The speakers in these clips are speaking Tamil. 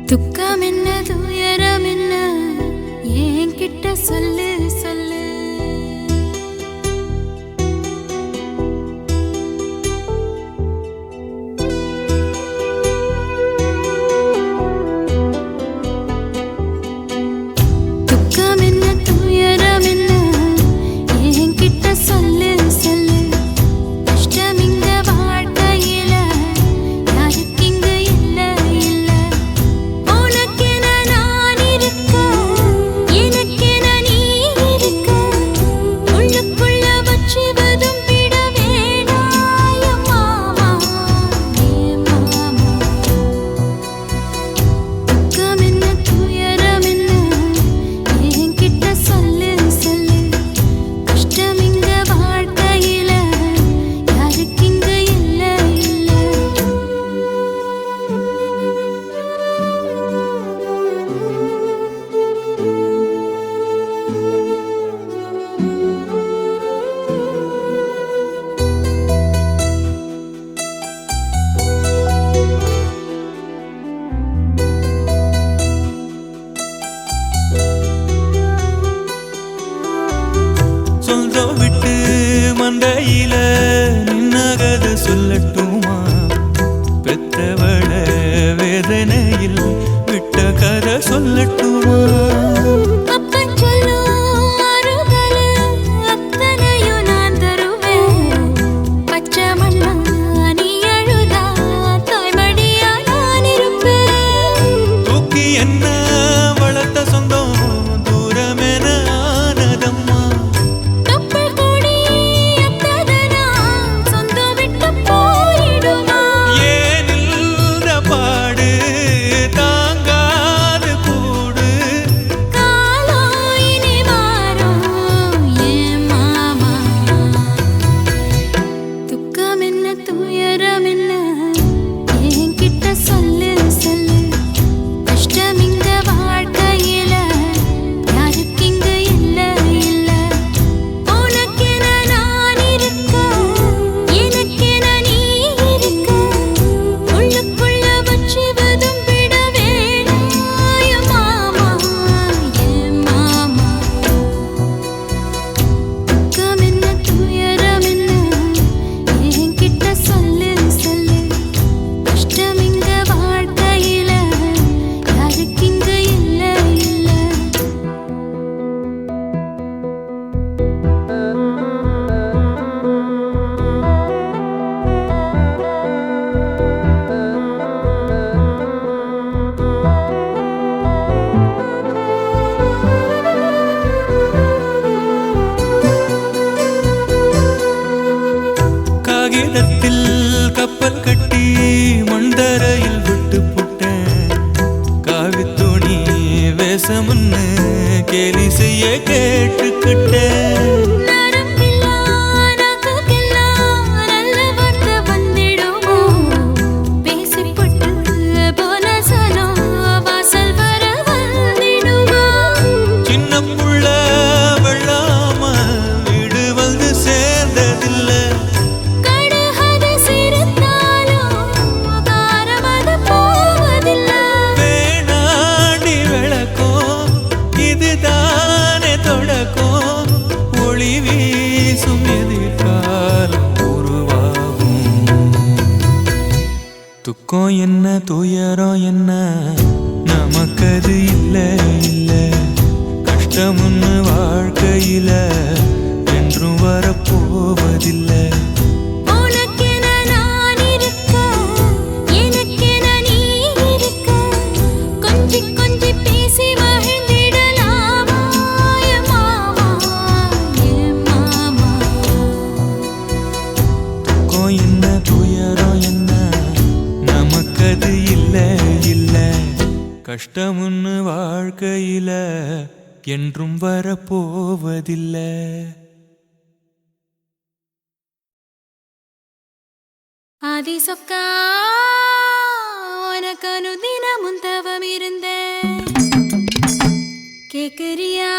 துக்கம் என்ன துயரம் என்ன என்கிட்ட சொல்லு சொல்லு. துக்கம் என்ன துயரம் என்ன என்கிட்ட சொல்லு சொல்லு. கஷ்டம் இங்க வாழ்க்கையில யாருக்கு இங்க இல்ல இல்ல. உனக்கென நான் இருக்க எனக்கென நீ இருக்க. உள்ளுக்குள்ள வச்சுவதும் விட வேணாய மாமா ஏ மாமா. துக்கம் என்ன துயரம் என்ன என்கிட்ட சொல்லு சொல்லு. கஷ்டம் இங்க வாழ்க்கையில யாருக்கு இங்க இல்ல இல்ல. சொந்தம் விட்டு மந்தையில நின்னகத சொல்லட்டுமா? பெத்தவள வேதனையில் விட்ட கதை சொல்லட்டுமா? அப்பன் சொல்லும் ஆறுதலு அத்தனையும் நான் தருவேன். பச்சை மண்ணா நீ அழுதா தாய்மடியா நான் இருப்பேன். தூக்கி என்ன வளர்த்த சொந்தம் தூரமென ஆனதம்மா. கப்பல் கூடி எத்ததனா சொந்தம் விட்டு போயிடுமா? ஏனில்ற பாடு தாங்காது கூடு. காலம் இனி மாறும் ஏன் மாமா. துக்கம் என்ன துயரம் என்ன என்கிட்ட சொல்லு சொல்லு. கஷ்டம் இங்க வாழ்க்கையில யாருக்கு இங்க இல்ல இல்ல. உனக்கென நான் இருக்க எனக்கென நீ இருக்க. உள்ளுக்குள்ள வச்சுவதும் விட வேணாய மாமா ஏன் மாமா. துக்கம் என்ன துயரம் என்ன என்கிட்ட சொல்லு சொல்லு. கஷ்டம் இங்க வாழ்க்கையில யாருக்கு இங்க இல்ல இல்ல. காகிதத்தில் கப்பல் கட்டி மண்டரையில் விட்டு புட்டேன். காவித்துணி வேஷமுன்னு கேலி செய்ய கேட்டுக்கிட்டேன். நரம்பில்லா நாக்குக்கெல்லாம் நல்ல வார்த்தை வந்திடுமோ? பேசிப்பட்டு போன சனம் வாசல் வர வந்திடுமோ? சின்ன புள்ள வெள்ளாம வீடு வந்து சேர்ந்ததில்ல. கடுகது சிரித்தாலும் காரமது போவதில்லை. வேணாண்டி விளக்கம் இதுதானே தொடக்கம். ஒளி வீசும் எதிர்காலம் உருவாகும். துக்கம் என்ன துயரம் என்ன நமக்கது இல்ல இல்ல. கஷ்டம்னு வாழ்க்கையில என்றும் வரப்போவதில்லை. உனக்கென நான் இருக்க எனக்கென நீ இருக்க. கொஞ்சி கொஞ்சி பேசி மகிழ்ந்திடலாமா என் மாமா என் மாமா. துக்கம் என்ன துயரம் என்ன நமக்கது இல்ல இல்ல. கஷ்டம்னு வாழ்க்கையில என்றும் வரப்போவதில்லை. ஆதி சொக்கா உனக்கு அனுதினமும் தவம் இருந்தேன். கேக்குறியா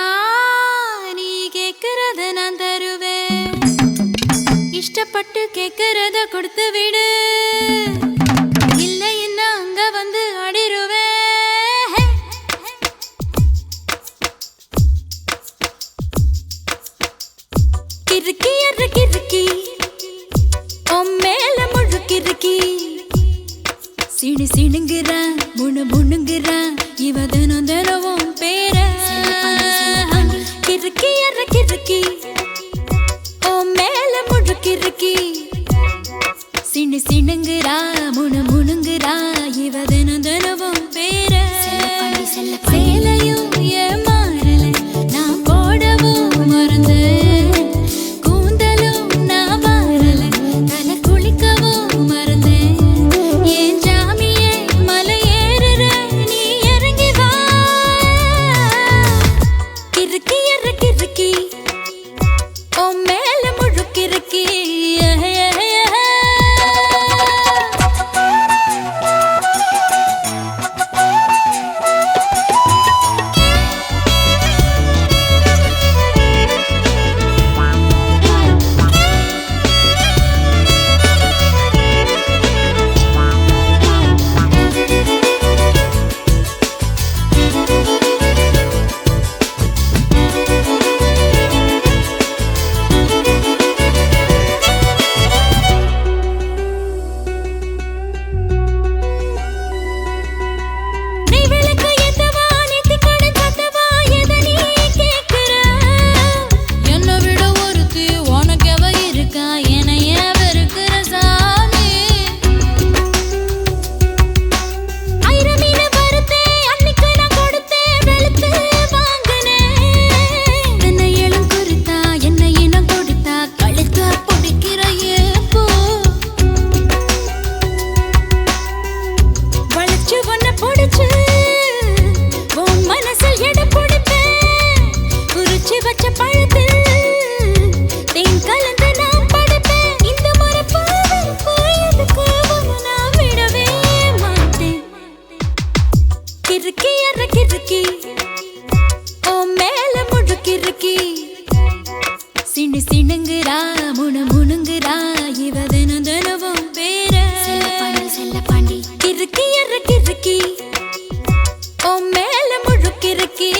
நீ கேக்குறத நான் தருவேன். இஷ்டப்பட்டு கேக்குறத கொடுத்து விடு. இல்ல என்ன அங்க வந்து ஆடிருவேன். முணு முணுங்குறா இவ தினம் தினவும் பேர கிறுக்கி எற கிறுக்கி ஓ மேல முழுக்கிறுக்கி சினு சினுங்குறா முணு முணுங்குறா இவ தினம் தினவும் பேர சேலையும் ஏமாறல நான் போடவும் மறந்தேன் கூந்தலும் நான் மாறல தலை குளிக்கவும் மறந்தேன் ஏன் ஜாமியே மலை ஏறுற நீ இறங்கி வா கிறுக்கி எற கிறுக்கி ஓ மேல முழுக்கிறுக்கி சினுங்குறா முணு முணுங்குறா இவ தினம் தினவும் பேர செல்லப்பாண்டி கிறுக்கி எற கிறுக்கி ஓ மேல முழுக்கிறுக்கி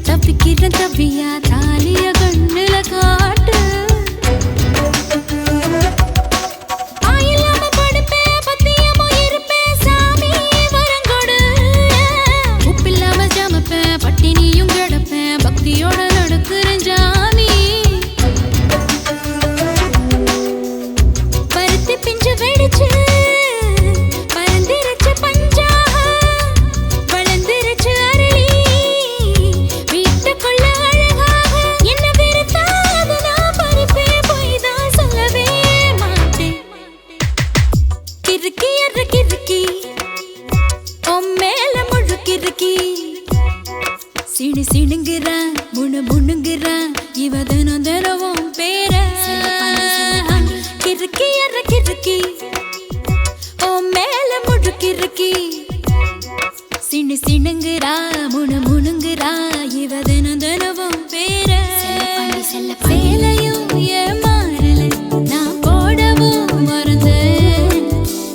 தப்பிக்கிற தப்பியா தாலிய கண்ணுல காட்டு ஆயில்லாம படுப்பேன் பத்தியமோ இருப்பேன் சாமி வரங்கொடு உப்பில்லாம ஜாமப்பேன் பட்டினியும் கிடப்பேன் பக்தியோட நடக்கிறேன் ஜாமி பருத்தி பிஞ்சு வெடிச்சு பறந்திருச்சு பஞ்சா வளர்ந்திருச்சு அரளி சினு சினுங்குறா முணு முணுங்குறா இவ தினம் தினவும் பேர கிறுக்கி எற கிறுக்கி ஓ மேல முழுக்கிறுக்கி சினு சினுங்குறா முணு முணுங்குறா இவ தினம் தினவும் பேர சேலையும் ஏமாறல நான் போடவும் மறந்தேன்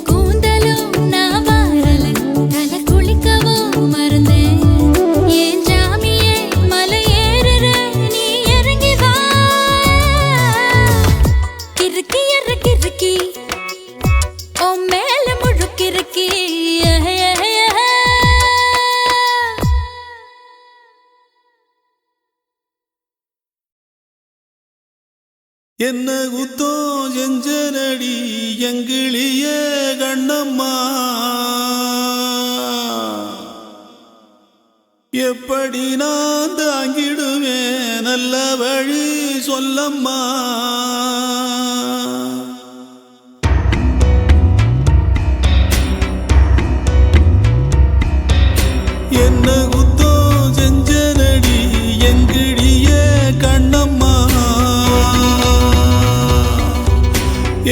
கூந்தலும் நான் மாறல தலை குளிக்கவும் மறந்தேன் ஏன் ஜாமியே மலை ஏறுற நீ இறங்கி வா கிறுக்கி எற கிறுக்கி ஓ மேல முழுக்கிறுக்கி என்ன குத்தம் செஞ்சனடி எங்கிளிய கண்ணம்மா எப்படி நான் தாங்கிடுவேன் நல்ல வழி சொல்லம்மா என்ன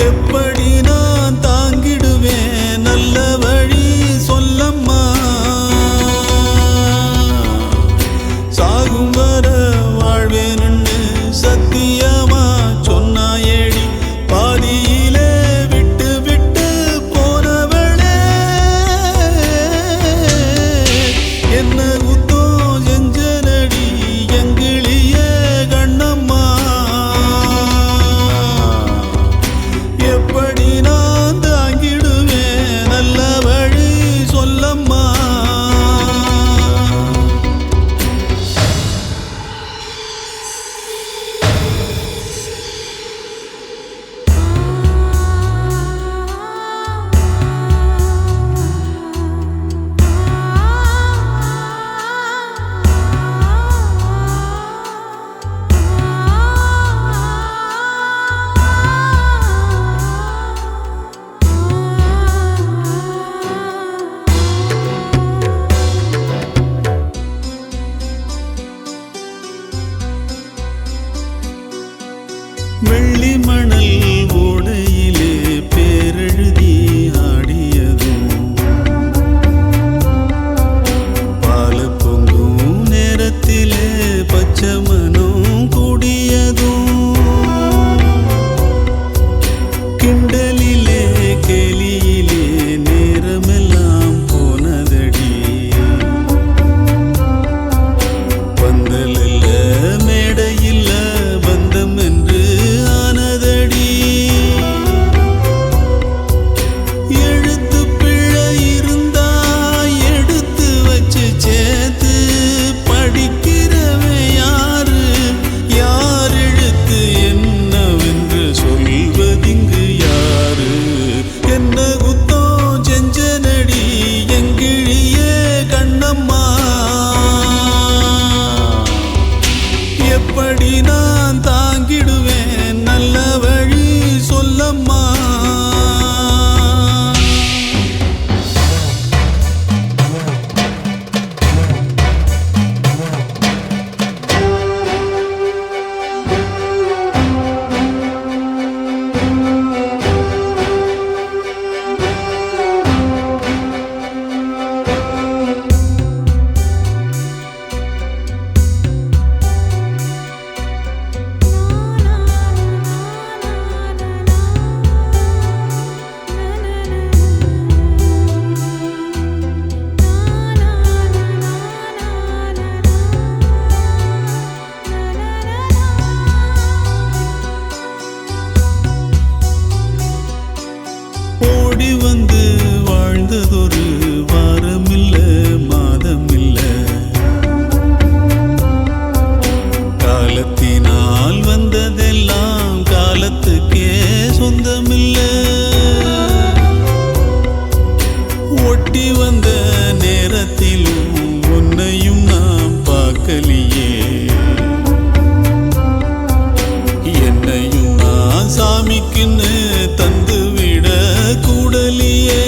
எப்படி நான் தாங்கிடுவேன் நல்ல வழி சொல்லம்மா சாகும் வர வாழ்வேன்னு சத்தியமா சொன்னாயேடி பாதியிலே விட்டு விட்டு போனவளே என்ன குத்தோ செஞ்சனடி எங்கிளிய கண்ணம்மா எப்படி நான் தாங்கிடுவேன் நல்ல வழி சொல்லம்மா வெள்ளி மணல் ஓடையிலே பேரெழுதி ஆடியதும் பால பொங்கும் நேரத்திலே பச்சை மனம் கூடியதும் கிண்டலிலே கேலியிலே நேரமெல்லாம் போனதடி பந்தலில்ல மேடையில்ல பந்தம் என்று ஆனதடி எழுத்து பிழை இருந்தா எடுத்து வச்சு சேர்த்து படிக்கிறவன் யாரு யார் எழுத்து என்னவென்று சொல்வதிங்கு யாரு என்ன குத்தோ செஞ்சனடி எங்கிழியே கண்ணம்மா எப்படி நான் தாங்கிடுவேன் நல்ல வழி சொல்லம்மா ஓடி வந்து வாழ்ந்ததொரு வாரமில்ல மாதமில்ல காலத்தினால் வந்ததெல்லாம் காலத்துக்கே சொந்தமில்ல ஒட்டி வந்த நேரத்திலும் உன்னையும் நான் பார்க்கலியே என்னையும் நான் சாமிக்குன்னு தந்து விட கூடலியே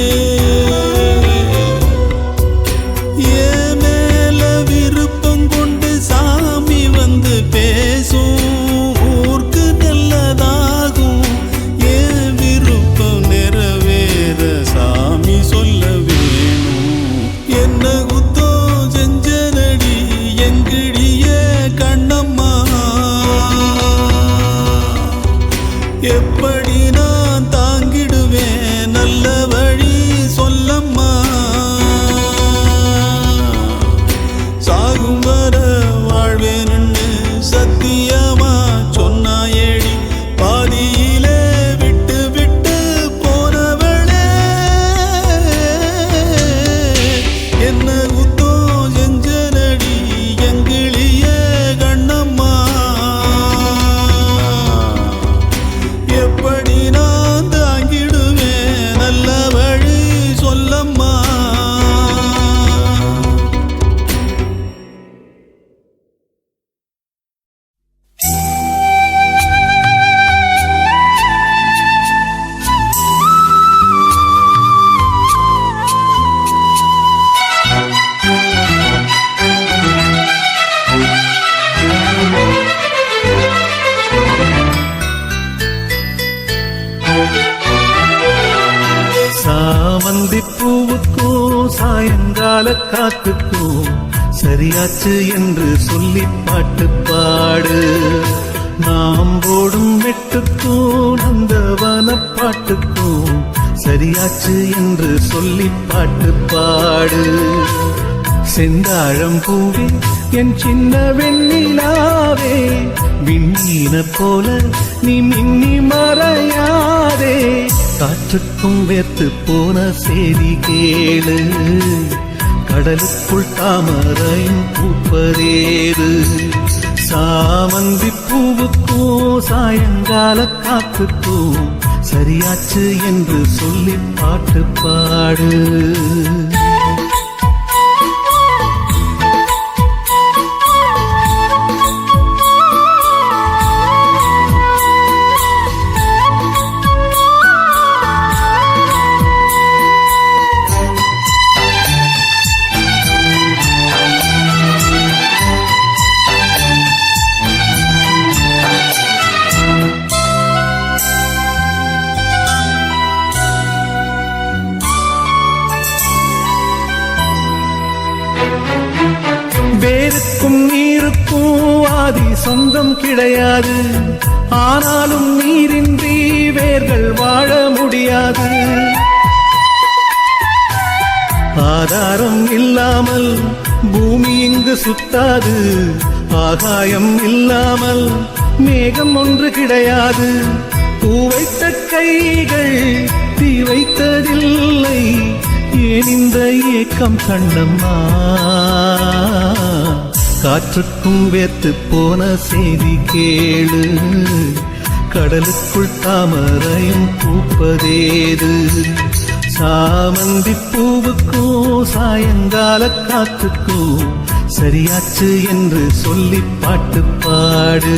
ஏன் மேல விருப்பம் கொண்டு சாமி வந்து பேசும் ஊருக்கு நல்லதாகும் ஏன் விருப்பம் நிறைவேற சாமி சொல்ல வேணும் என்ன குத்தோ செஞ்சனடி எங்கிழிய கண்ணம்மா எப்படி நான் தாங்கிடுவேன் நல்ல வழி சொல்லம்மா சாகும் வர வாழ்வேன்னு சத்தியமா சொன்னாயேடி பாதியிலே விட்டு விட்டு போனவளே என்ன குத்தோ செஞ்சனடி எங்கிழிய கண்ணம்மா எப்படி நான் தாங்கிடுவேன் நல்ல வழி சொல்லம்மா காத்துக்கும் சரியாச்சு என்று சொல்லி பாட்டு பாடு. நாம் போடும் வெட்டுக்கும் நந்தவன பாட்டுக்கும் சரியாச்சு என்று சொல்லி பாட்டு பாடு. செந்தாழம் பூவே என் சின்ன வெண்ணிலாவே, விண்ணீன போல நீ மின்னி மறையாதே. காற்றுக்கும் வேர்த்து போன செய்தி கேளு, கடலுக்குள் தாமரையும் பூப்பதேது. சாமந்தி பூவுக்கும் சாயங்கால காத்துக்கும் சரியாச்சு என்று சொல்லி பாட்டு பாடு. வேருக்கும் நீருக்கும் ஆதி சொந்தம் கிடையாது, ஆனாலும் நீரின்றி வேர்கள் வாழ முடியாது. ஆதாரம் இல்லாமல் பூமி இங்கு சுத்தாது, ஆகாயம் இல்லாமல் மேகம் ஒன்று கிடையாது. பூ வைத்த கைகள் தீ வைத்ததில்லை, ஏன் இந்த ஏக்கம் கண்ணம்மா? காற்றுக்கும் வேர்த்து போன செய்தி கேளு, கடலுக்குள் தாமரையும் பூப்பதேது. சாமந்தி பூவுக்கும் சாயங்கால காத்துக்கும் சரியாச்சு என்று சொல்லி பாட்டு பாடு.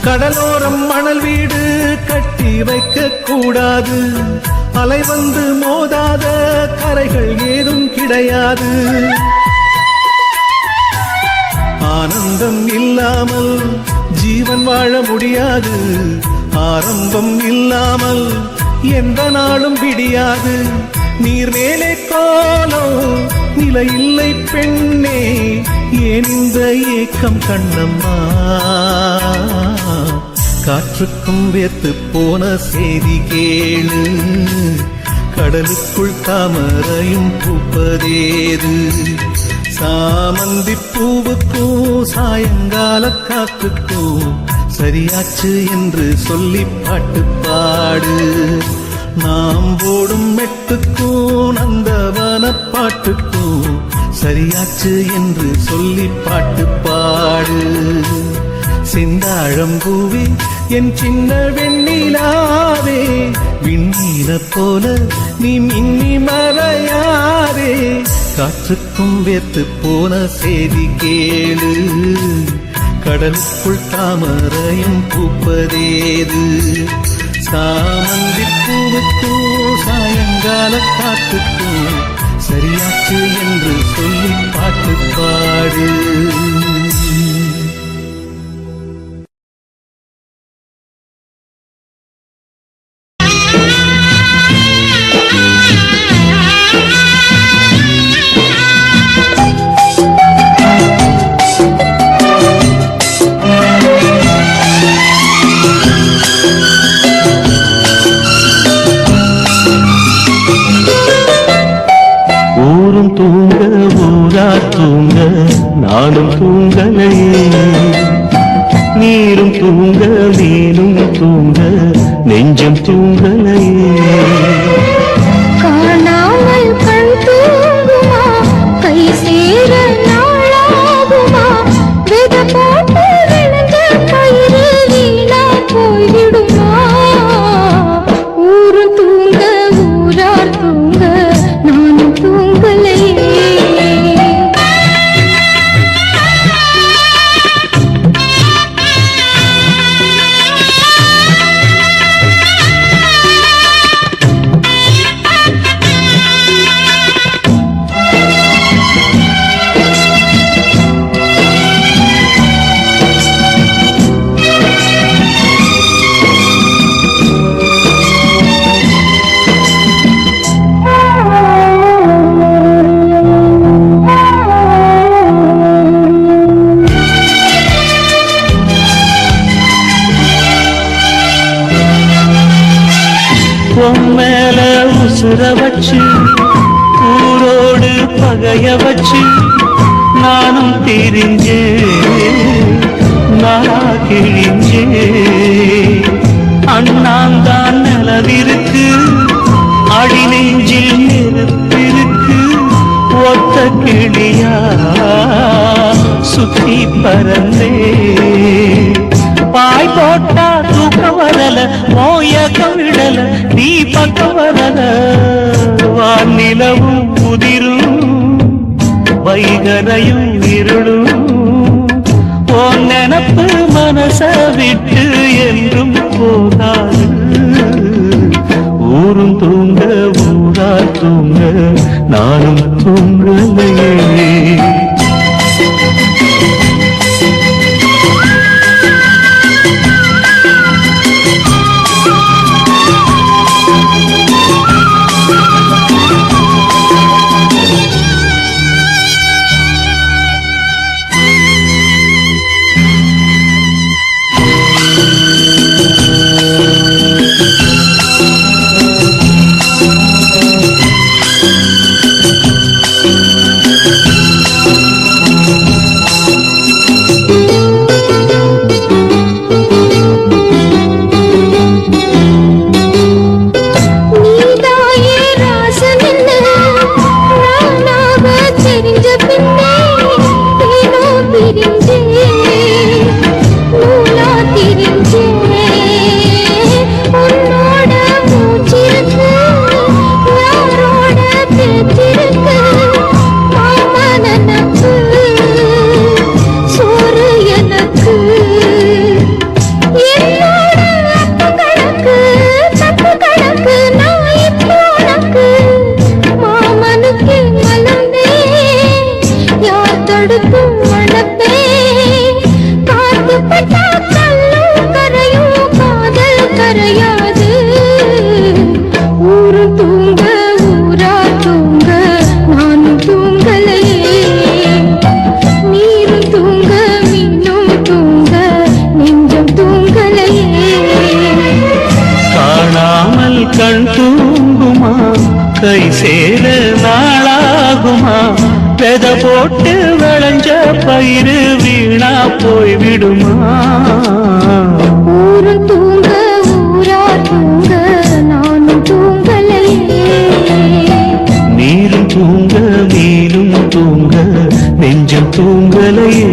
கடலோரம் மணல் வீடு கட்டி வைக்க கூடாது, அலை வந்து மோதாத கரைகள் ஏதும் கிடையாது. ஆனந்தம் இல்லாமல் ஜீவன் வாழ முடியாது, ஆரம்பம் இல்லாமல் எந்த நாளும் விடியாது. நீர் மேலே கோலம் நிலை இல்லை பெண்ணே, ஏன் இந்த ஏக்கம் கண்ணம்மா? காற்றுக்கும் வேர்த்து போன செய்தி கேளு, கடலுக்குள் தாமரையும் பூப்பதேது. சாமந்தி பூவுக்கும் சாயங்கால காத்துக்கும் சரியாச்சு என்று சொல்லி பாட்டு பாடு. நாம் போடும் மெட்டுக்கும் நந்தவன பாட்டுக்கும் சரியாச்சு என்று சொல்லி பாட்டு பாடு. செந்தாழம் பூவே என் சின்ன வெண்ணிலாவே, விண்ணீன போல நீ மின்னி மறையாதே. காற்றுக்கும் வேர்த்து போன செய்தி கேளு, கடலுக்குள் தாமரையும் பூப்பதேது. சாமந்தி பூவுக்கும் சாயங்கால காத்துக்கும் சரியாச்சு என்று சொல்லி பாட்டு பாடு. தூங்க ஊரா தூங்க நானும் தூங்கலையே, நீரும் தூங்க மேலும் தூங்க நெஞ்சம் தூங்கலையே. காணாமல் கண் தூங்குமா, கை சேர நாளாகுமா, வித போட்டு விழுந்த கயிறு வீணா போய்விடுமா. ஊரு தூங்க ஊரார் தூங்க நானும் தூங்கலையே. வச்சு ஊரோடு பகைய வச்சு நானும் தெரிஞ்சே நாளா கிழிஞ்சே அண்ணாந்தான் நிலவிருக்கு அடி நெஞ்சில் நெருப்பிருக்கு ஒத்த கிளியா சுத்தி பறந்தே பாய் போட்டா தூக்கம் வரல மோயக்கம் விடல நீ பக்கம் வரல வானிலவும் உதிரும் வைகரையும் இருளும் உன் நினப்பு மனச விட்டு என்றும் போகாது ஊரும் தூங்க ஊரா தூங்க நானும் தூங்கலையே கண் தூங்குமா கை சேர நாளாகுமா வெத போட்டு விளைஞ்ச பயிறு வீணா போய்விடுமா ஊரு தூங்க ஊரா தூங்க நானும் தூங்கலையே நீரும் தூங்க நீரும் தூங்க நெஞ்சம் தூங்கலையே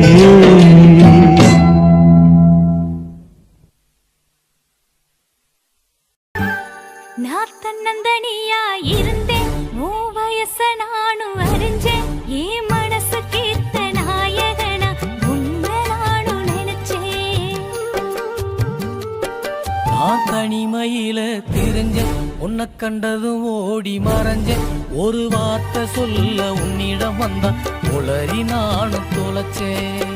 நான் தன்னந்தனியா இருந்தேன் வயச நானும் அறிஞ்சேன் ஏன் மனசு கேட்ட நாயகனா உன்னை நானும் நினைச்சேன் நான் தனிமையில தெரிஞ்சேன் உன்னை கண்டதும் ஓடி மறைஞ்சேன் ஒரு வார்த்தை சொல்ல உன்னிடம் வந்தா உளறி நானும் தொலைச்சேன்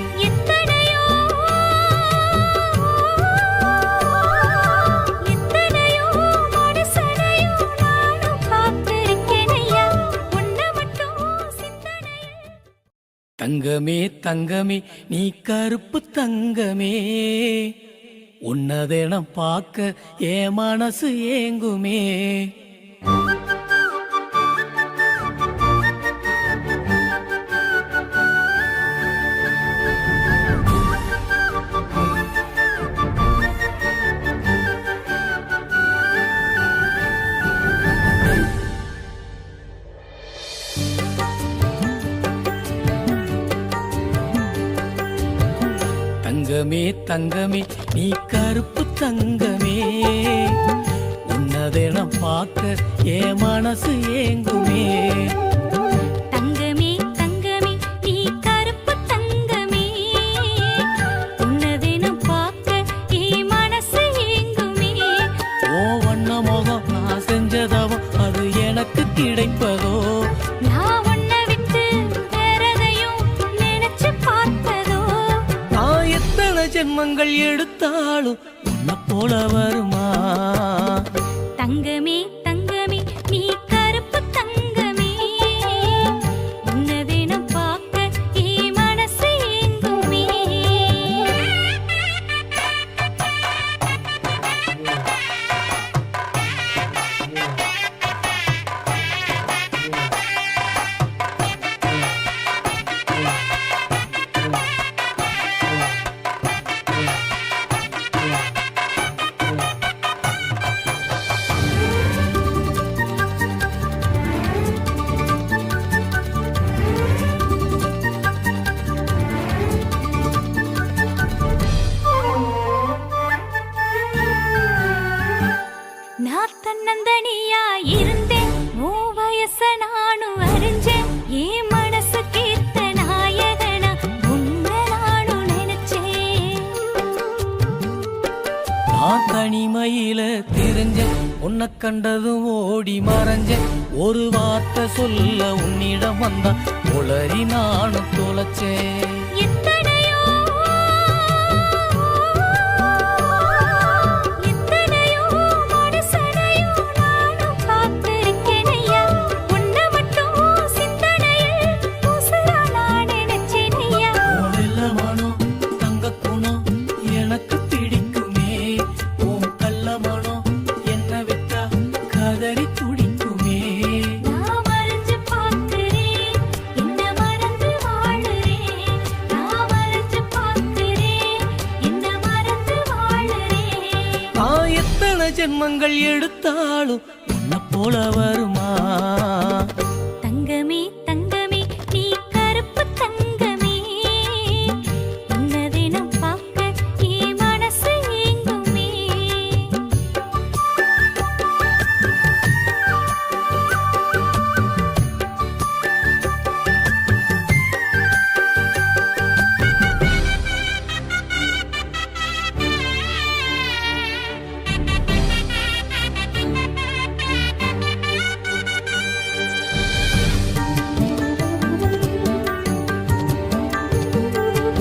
தங்கமே தங்கமே நீ கருப்பு தங்கமே உன்னதெனம் பார்க்க என் மனசு ஏங்குமே தங்கமே தங்கமே நீ கருப்பு தங்கமே உன்னதெனம் பார்க்க என் மனசு ஏங்குமே தங்கமே தங்கமே நீ கருப்பு தங்கமே உன்னதெனம் பார்க்க என் மனசு ஏங்குமே ஓ வண்ண முகம் நான் செஞ்சதவம் அது எனக்கு கிடைப்பதோ நான் உன்னை விட்டு வேறதையும் நினைச்சு பார்த்ததோ நான் எத்தனை ஜென்மங்கள் எடுத்தாலும் உன்னை போல வருமா தங்கமே தங்கமே நீ கருப்பு தங்கமே உன்னதெனம் பார்க்க என் மனசு ஏங்குமே தனிமையில தெரிஞ்ச உன்னை கண்டதும் ஓடி மறைஞ்ச ஒரு வார்த்தை சொல்ல உன்னிடம் வந்தா உளறி நானும் தொலைச்சேன். எத்தனையோ மனுஷனையும் நானும் பார்த்திருக்கேன் ஐயா. உன்னை மட்டும் சிந்தனையில் உசுரா நான் நினைச்சேன் ஐயா. உன் மனம் தங்க குணம் எனக்கு பிடிக்குமே. உன் கள்ள மனம் என்ன விட்டா கதறி துடிக்குமே. நான் மறைஞ்சு பார்க்கிறேன், என்ன மறந்து வாழுறேன். நான் மறைஞ்சு பார்க்கிறேன், என்ன மறந்து வாழுறேன். நான் எத்தனை ஜென்மங்கள் எடுத்தாலும் உன்னை போல வருமா? தங்கமே தங்கமே நீ கருப்பு தங்கமே. உன்னை தினம் பார்க்க என் மனசு ஏங்குமே.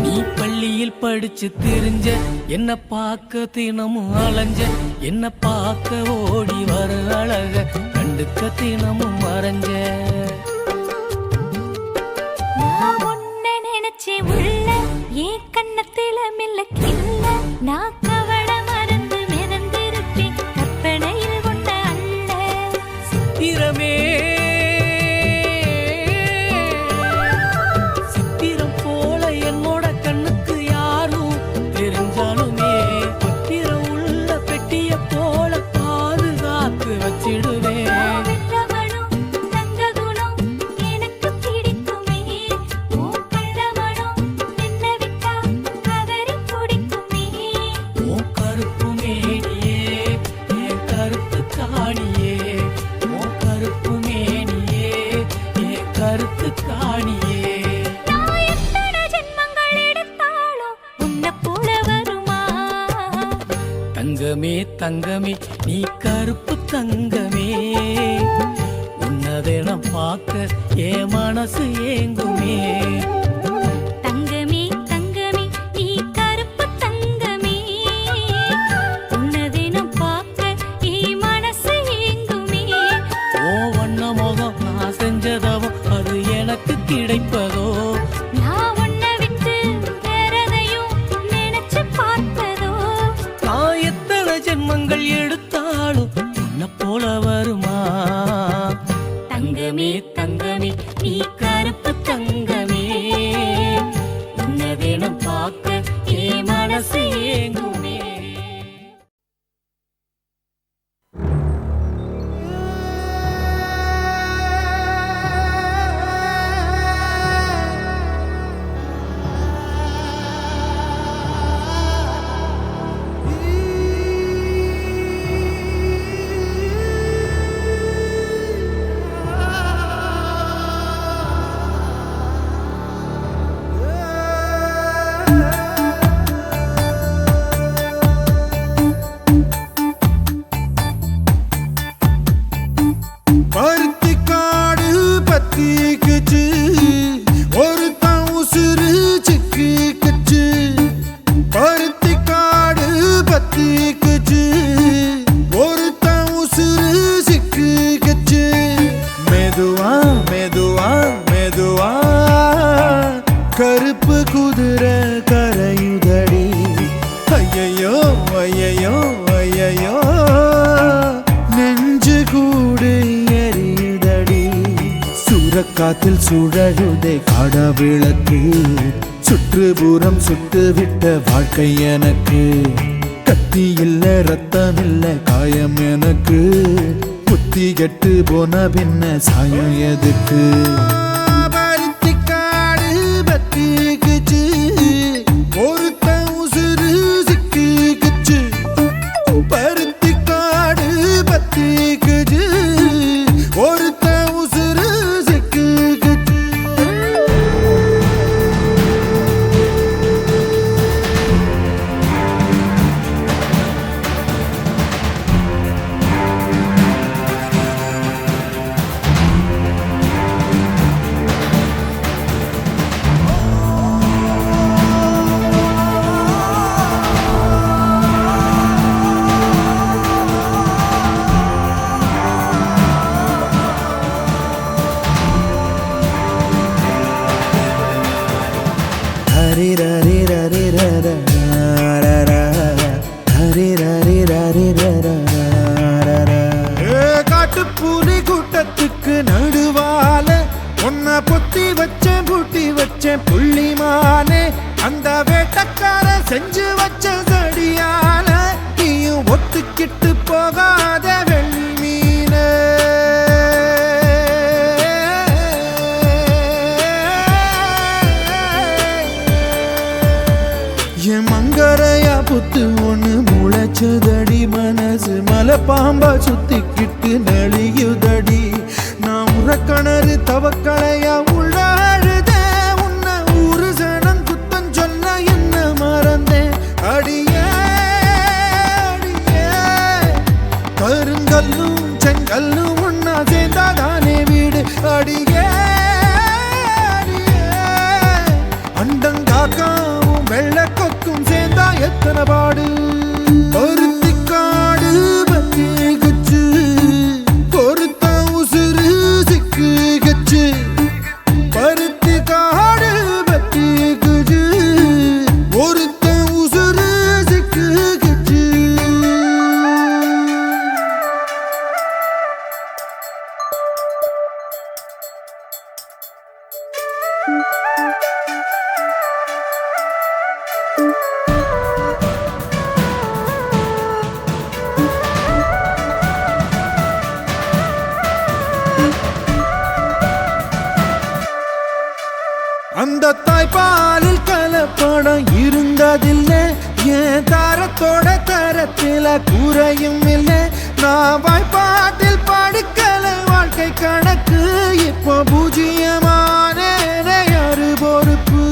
நீ பள்ளியில் படிச்சு தெரிஞ்ச என்ன பார்க்க தினமும் அலைஞ்ச என்ன பார்க்க ஓடி வர அழக கண்டுக்க தினமும் மறைஞ்ச. நான் உன்னை நினைச்சேன் உள்ள என் கண்ணத்தில மில்லக்கில்ல. நான் கவலை மறந்து மிதந்திருப்பேன் கற்பனையில் உன்ன அல்ல. சித்திரமே சித்திரம் போல என்னோட கண்ணுக்கு யாரும் தெரிஞ்சாலுமே பத்திரம் உள்ள பெட்டிய போல பாதுகாத்து வச்சிடுவேன். வெள்ளமனம் தங்க குணம் எனக்கு பிடிக்குமே. உன் கள்ளமனம் என்ன விட்டா கதறி துடிக்குமே. உன் கருப்பு மேனியே என் கருத்து காணியே. உன் கருப்பு மேனியே என் கருத்து காணியே. நான் எத்தனை ஜென்மங்கள் எடுத்தாலும் உன்னை போல வருமா? தங்கமே தங்கமே நீ கருப்பு தங்கமே. உன்னதென பார்க்க என் மனசு ஏங்குமே. தங்கமே தங்கமே நீ கருப்பு தங்கமே. உன்னை தினம் பார்க்க என் மனசு ஏங்குமே. ஓ வண்ண முகம் நான் செஞ்சதவோ அது எனக்கு கிடைப்பதோ. நான் உன்னை விட்டு வேறதையும் நினைச்சு பார்ப்பதோ. நான் எத்தனை ஜென்மங்கள் எடுத்தாலும் உன்னை போல வருமா? தங்கமே தங்கமே நீ கருப்பு தங்கமே. உன்னை தினம் பார்க்க என் மனசு ஏங்குமே. பருத்திக்காடு பத்திக்குச்சு, ஒருத்தன் உசுறு சிக்கிக்குச்சு. பருத்திக்காடு பத்திக்குச்சு, ஒருத்தன் உசுறு சிக்கிக்குச்சு. மெதுவா மெதுவா மெதுவா கருப்பு குதிரை கரையுதடி. ஐயையோ ஐயையோ ஐயையோ நெஞ்சு கூடு எரியுதடி. சூறக்காத்தில் சுழழுதே காடவிளக்கு, சுற்றுப்புறம் சுட்டுவிட்ட வாழ்க்கை எனக்கு. கத்தி இல்ல ரத்தம் இல்ல காயம் எனக்கு, புத்தி கெட்டு போன பின்ன சாயம் எதுக்கு? பருத்திக்காடு பத்திக்குச்சு, ஒருத்தன் உசுறு சிக்கிக்குச்சு. பருத்திக்காடு பத்திக்குச்சு, ஒருத்தன் உசுறு சிக்கிக்குச்சு. ஹரே ரரே ரரே ரரா ஹரே ரரே ரரே ரரா. காட்டுப்பூரி கூட்டத்துக்கு நடுவால உன்னை பொத்தி வச்சேன் பூட்டி வச்சேன் புள்ளிமானே. அந்த வேட்டக்கார செஞ்சு வச்ச சடியால நீயும் ஒத்துக்கிட்டு போகாத வெள்மீன. என் மங்கரையா புத்து ஒண்ணு முளைச்சதடி மனசு மலை பாம்பா சுத்திக்கிட்டு நெளியுதடி. நான் உறக்கணறு தவக்களையா உள்ள அழுத உன்னை ஊரு சனம் குத்தம் சொல்ல என்ன மறந்தேன் அடியே அடியே. கருங்கல்லும் செங்கல்லும் ஒன்னா சேர்ந்தாதானே வீடு அடியே அடியே. அண்டங்காக்காவும் வெள்ள கொக்கும் சேர்ந்தா எத்தனை பாடு. பருத்திக்காடு பத்தி குச்சு பொறுத்த உசுறு சிக்கு கச்சு. பருத்திக்காடு பத்தி குச்சு பொறுத்த உசுறு சிக்கு கச்சு. அந்த தாய்ப்பாலில் கலப்படம் இருந்ததில்லை. என் தாரத்தோட தரத்தில குறையும் இல்லை. நான் வாய்ப்பாட்டில் பாடிக்கல வாழ்க்கை கணக்கு. இப்போ பூஜ்ஜியமான யாரு பொறுப்பு.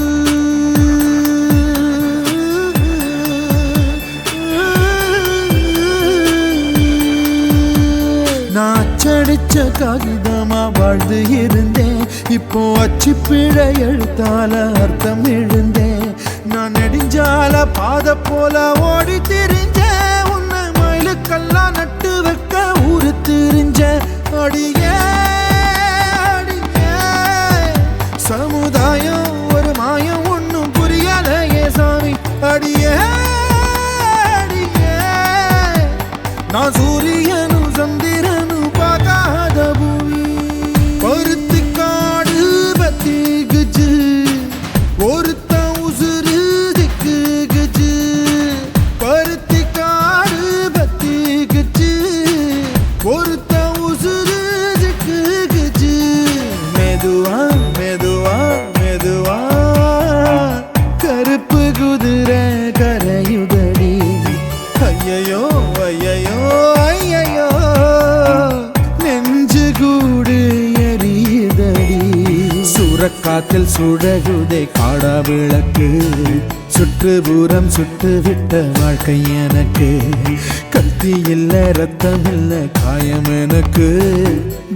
நான் அச்சடிச்ச காகிதமா வாழ்ந்து இருந்தேன். இப்போ அச்சு பிழை எழுத்தால அர்த்தம் எழுந்தேன். நான் நெடுஞ்சால பாத போல ஓடி திரிஞ்ச உன்னை மயிலுக்கெல்லாம் நட்டு வைக்க ஊரு திரிஞ்ச அடியே அடியே. சமுதாயம் ஒரு மாயம் ஒன்னும் புரியலையே சாமி அடியே அடியே. நான் சூரியனும் சந்திரனும் பார்க்காத பூமி. பருத்திக்காடு பத்தி குச்சு ஒருத்த உசுறு திக்கு குச்சு. பருத்திக்காடு பத்தி குச்சு ஒருத்த உசுறு திக்கு குச்சு. மெதுவா மெதுவா மெதுவா கருப்பு குதிரை கரையுதடி. ஐயையோ ஐயையோ ஐயையோ நெஞ்சு கூடு எரியுதடி. சூறக்காத்தில் சுடகுதை காடா விளக்கு. சுற்றுப்புறம் சுட்டு விட்ட வாழ்க்கை எனக்கு. கத்தி இல்ல ரத்தம் இல்ல காயம் எனக்கு.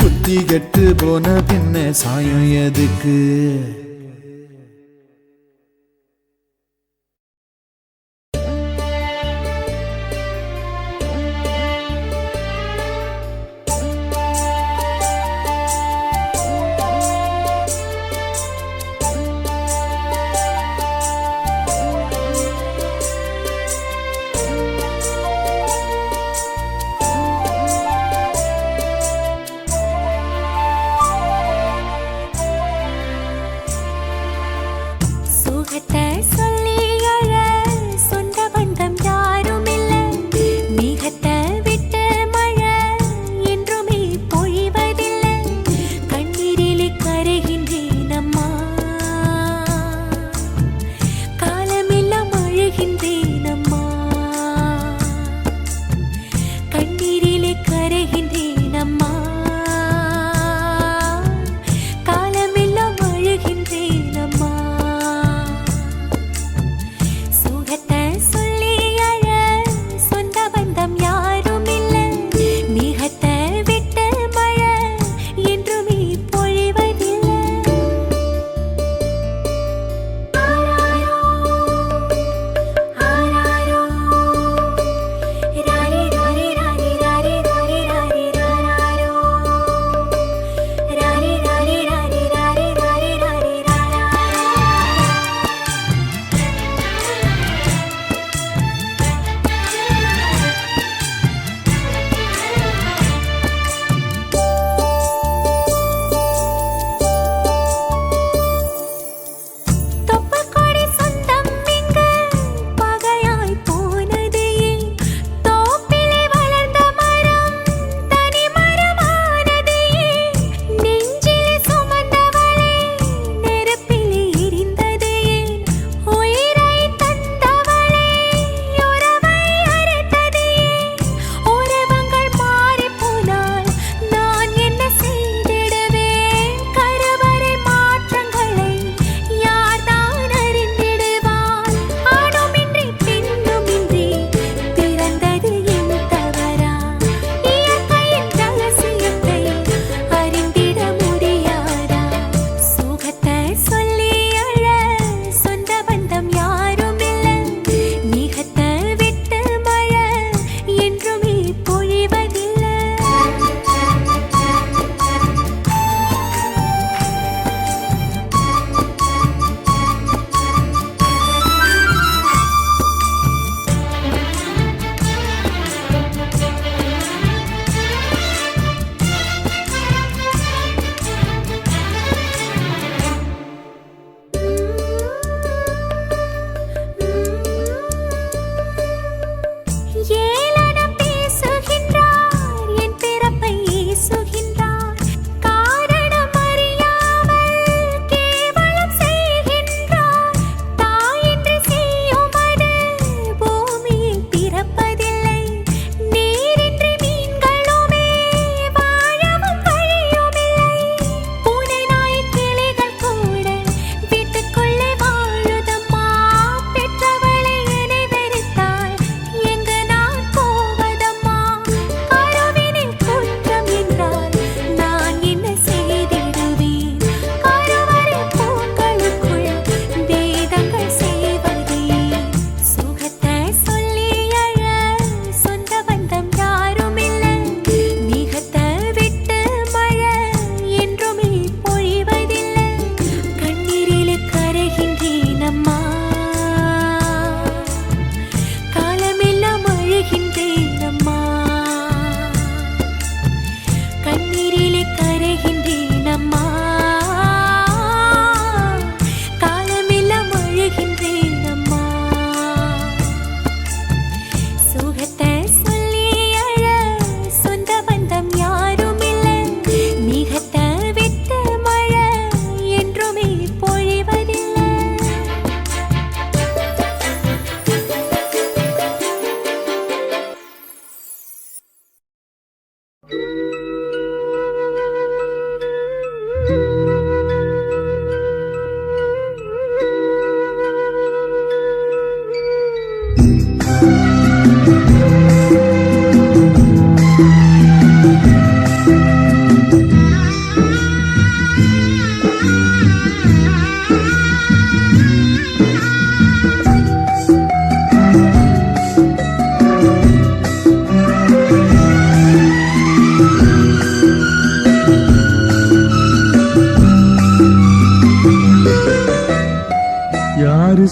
புத்தி கெட்டு போன பின்ன சாயம் எதுக்கு.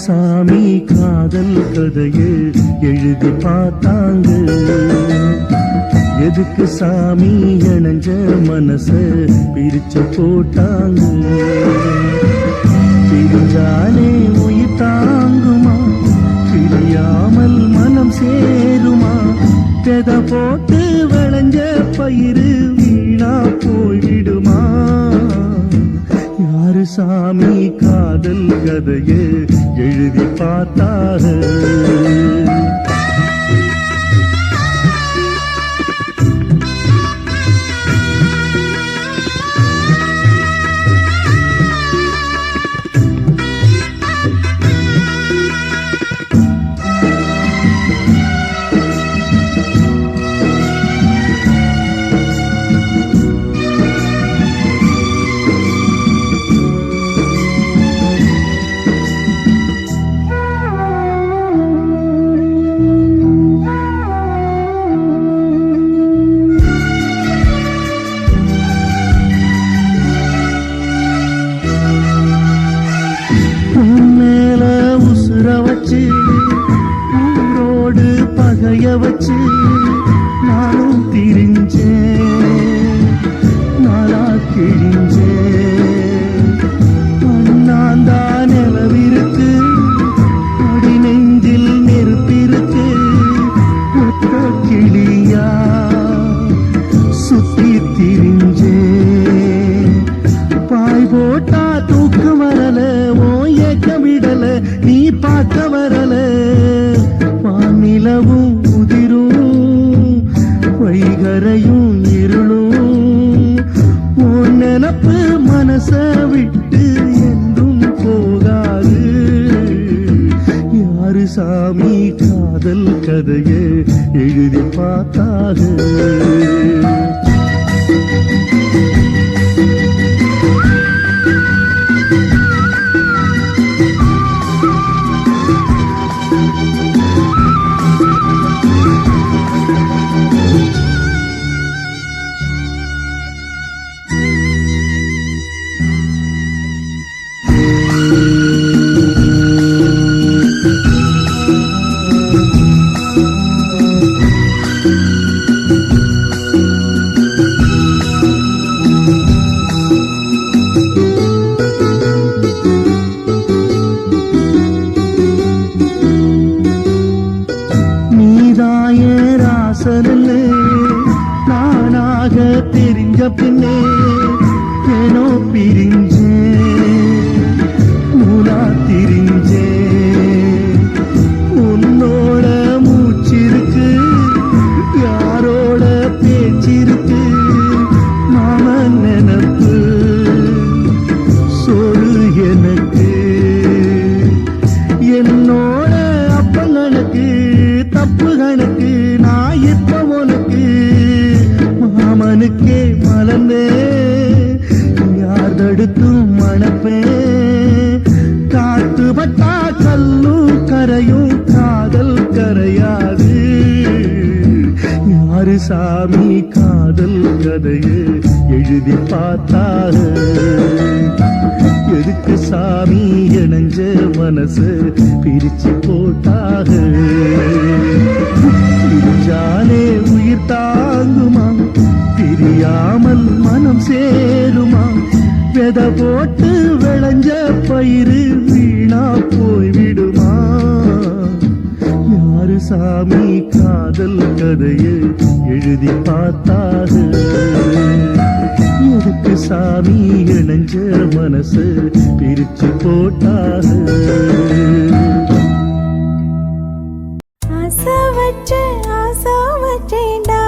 சாமி காதல் கதையை எழுதி பார்த்தாங்க. எதுக்கு சாமி இணைஞ்ச மனச பிரிச்சு போட்டாங்க. பிரிஞ்சாலே உயிர் தாங்குமா, பிரியாமல் மனம் சேருமா, பெத போட்டு விளைஞ்ச பயிறு வீணா போய்விடுமா. யாரு சாமி காதல் கதையை எழுதி பார்த்தார. ஊரோடு பகைய வச்சு நானும் திரிஞ்சேன், நாளா கிழிஞ்சேன். அண்ணாந்தா நிலவிருக்கு, அடி நெஞ்சில் நெருப்பிருக்கு. ஒத்த கிளியா சுத்தி திரிஞ்சேன். பாய் போட்டா தூக்கு வரல, ஓ ஏக்கம் விடல, நீ பார்க்க வரல. வானிலவும் உதிரும், வைகரையும் இருளும். உன் நினப்பு மனச விட்டு என்றும் போகாது. யாரு சாமி காதல் கதையை எழுதி பார்த்தாக. நானாக தெரிஞ்ச பின்னே ஏனோ பிரிஞ்சேன், மூலா திரிஞ்சேன். உன்னோட மூச்சிருக்கு, யாரோட பேச்சிருக்கு. மாமன் நினப்பு சொல் எனக்கு, என்னோட அப்பங்களுக்கு தப்பு கணக்கு. நான் இப்ப உனக்கு மாமனுக்கே மலர்ந்தே, யார் தடுத்தும் மணப்பேன். காத்து பட்டா கல்லும் கரையும், காதல் கரையாது. யாரு சாமி காதல் கதையை எழுதி பார்த்தார. எதுக்கு சாமி இணைஞ்ச மனசு பிரிச்சு போட்டாக. பிரிஞ்சாலே உயிர் தாங்குமா, பிரியாமல் மனம் சேருமா, வெத போட்டு விளைஞ்ச பயிறு வீணா போய்விடுமா. யாரு சாமி காதல் கதையை எழுதி பார்த்தாக. எதுக்கு சாமி இணைஞ்ச மனசு பிரிச்சு போட்டாக. ஆசை வச்சேன்டா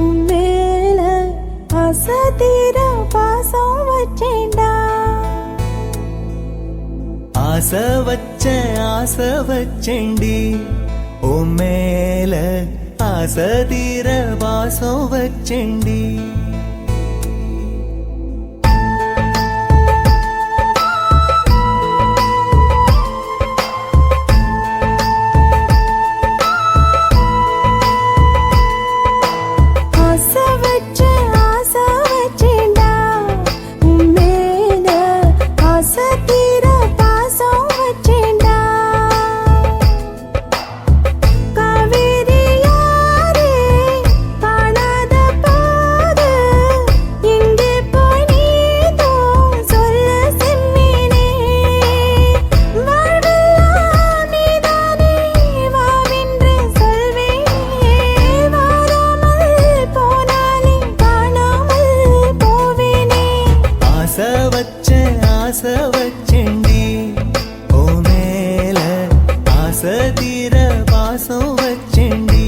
உன் மேல, ஆசை தீர பாசம் வச்சேன்டா. ஆசை வச்சேண்டி உன் மேல, ஆசை தீர பாசம் வச்சேண்டி. ஆசை தீர பாசம் வச்சேன்டா. ஆசை தீர பாசம் வச்சேண்டி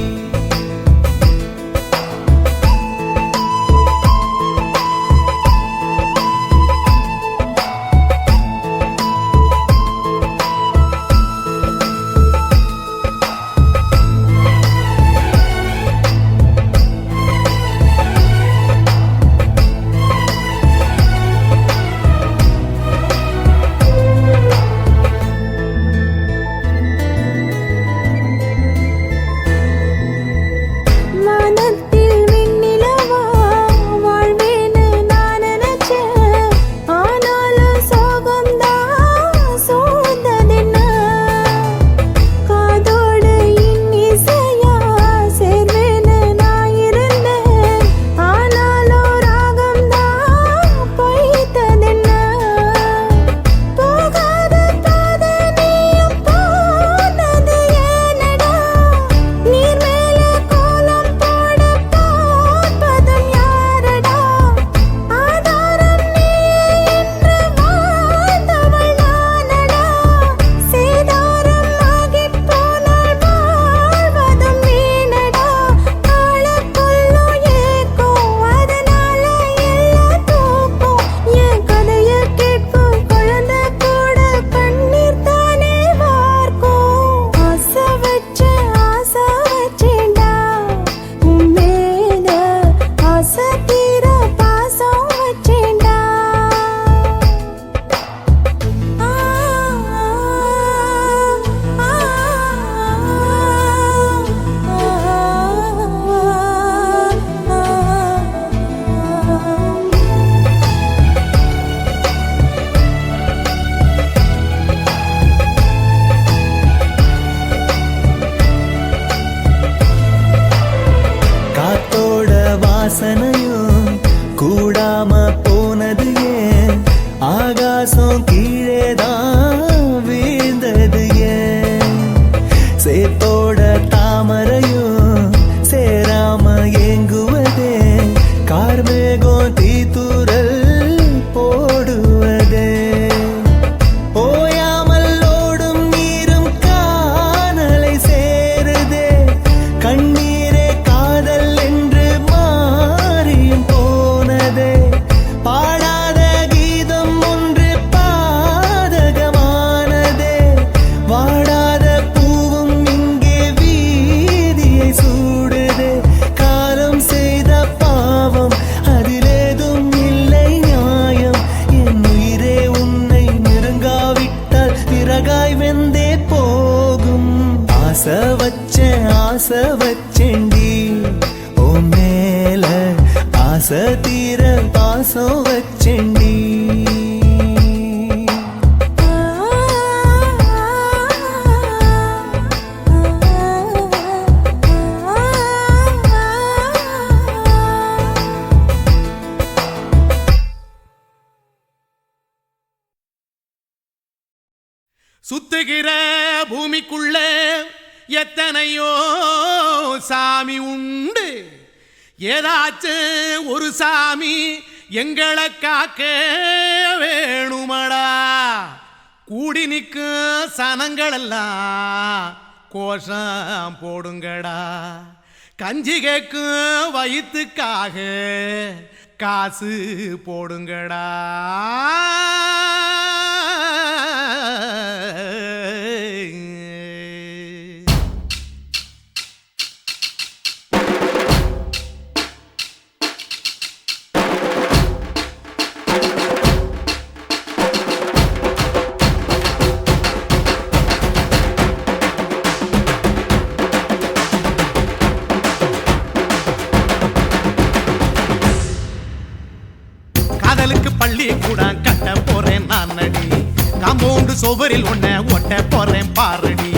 வாசனையும் கூடாம போனது ஏன் ஆகாசம் கீழேதான் வீழ்ந்தது ஏன் சேத்தோட தாமரையும் சேராம ஏங்குவதே கார்மேகம் தீத்துரல் போடுவதே ஓயாமல் ஓடும் நீரும் காணலை சேருதே கண்ணீரே காதல் என்று மாறியும் போனதே பாடாத கீதம் ஒன்று பாதகமானதே வாடாத பூவும் இங்கே வீதியை சூடுதே காலம் செய்த பாவம் அதிலேதும் இல்லை நியாயம் என் உயிரே உன்னை நெருங்காவிட்டால் பிறகாய் வெந்தே போகும் ஆசை வச்சேண்டி ஓ மேல ஆசை தீர பாசம் வச்சேண்டி சுத்துகிற பூமிக்குள்ள எத்தனையோ சாமி உண்டு ஏதாச்சும் ஒரு சாமி எங்களை காக்க வேணுமடா கூடி நிற்கும் சனங்களெல்லாம் கோஷம் போடுங்கடா கஞ்சி கேக்கும் வயிற்றுக்காக காசு போடுங்கடா காதலுக்கு பள்ளி கூட கட்ட போறேன் நான் நடி காம்பவுண்டு சோவரில் ஒன்ன ஒட்ட போறேன் பாரடி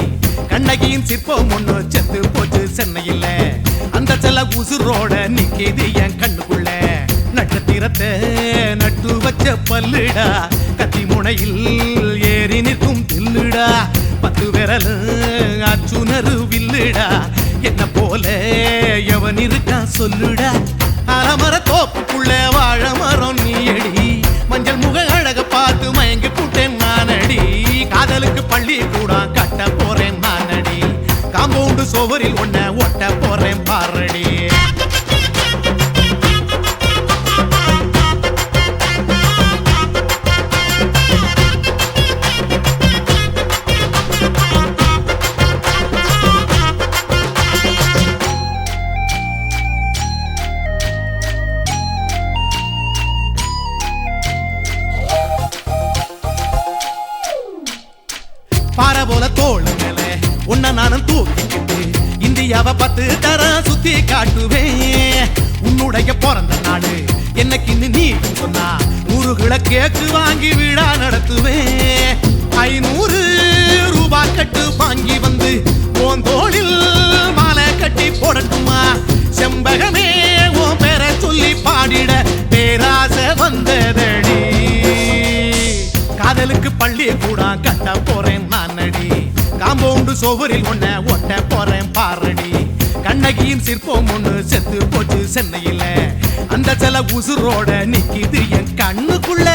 கண்ணகியின் சிற்பம் ஒண்ணு செத்து போச்சு சென்னையில் அந்த செல்ல உசுரோட நிக்கிது என் கண்ணுக்குள்ள நட்சத்திரத்தை நட்டு வச்ச பல்லுடா கத்தி முனையில் ஏறி நிற்கும் தில்லுடா 10 விரல் அச்சுணரு வில்லுடா என்ன போல எவன் இருக்கா சொல்லுடா அலமர தோப்புக்குள்ள வாழ மரம் நீயடி மஞ்சள் முக அழக பார்த்து மயங்கி புட்டேன் நானடி காதலுக்கு பள்ளி கூட கட்ட போறேன் நான் காம்பவுண்டு சுவரில் ஒன்ன ஒட்ட போறேன் பாரடி. பாறை போல தோளு மேல உன்ன நானும் தூக்கிக்கிட்டு இந்தியாவை 10 தரம் சுத்தி காட்டுவேன். உன்னுடைய பிறந்த நாடு என்னைக்கு நீ சொன்னா 100 கிலோ கேக்கு வாங்கி விழா நடத்துவேன். 500 ரூபாய் கட்டு வாங்கி வந்து உன் தோளில் மாலை கட்டி போடட்டுமா? செம்பகமே உன் பேரை சொல்லி பாடிட பேராசை வந்ததடி. காதலுக்கு பள்ளி கூட கட்ட போறேன் நானடி. காம்பவுண்டு சுவரில் ஒன்ன ஒட்ட போறேன் பாரடி. கண்ணகியின் சிற்பம் ஒண்ணு செத்து போச்சு சென்னையில. அந்த சில உசுரோட நிக்கிது என் கண்ணுக்குள்ள.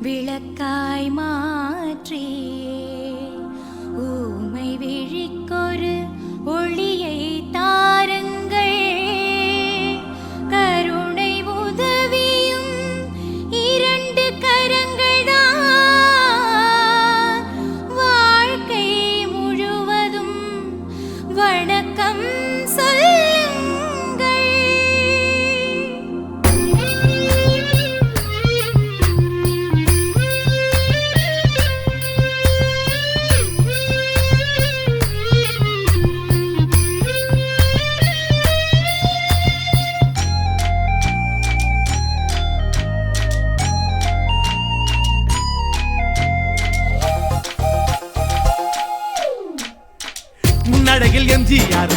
விளக்காய் மாற்றி ஊமை விழிக்கொரு ஒளியை தாருங்கள். கருணை உதவியும் 2 கரங்கள் தான். வாழ்க்கை முழுவதும் வணக்கம் சொல்லுங்கள். முன்னடையில் எம்ஜிஆர்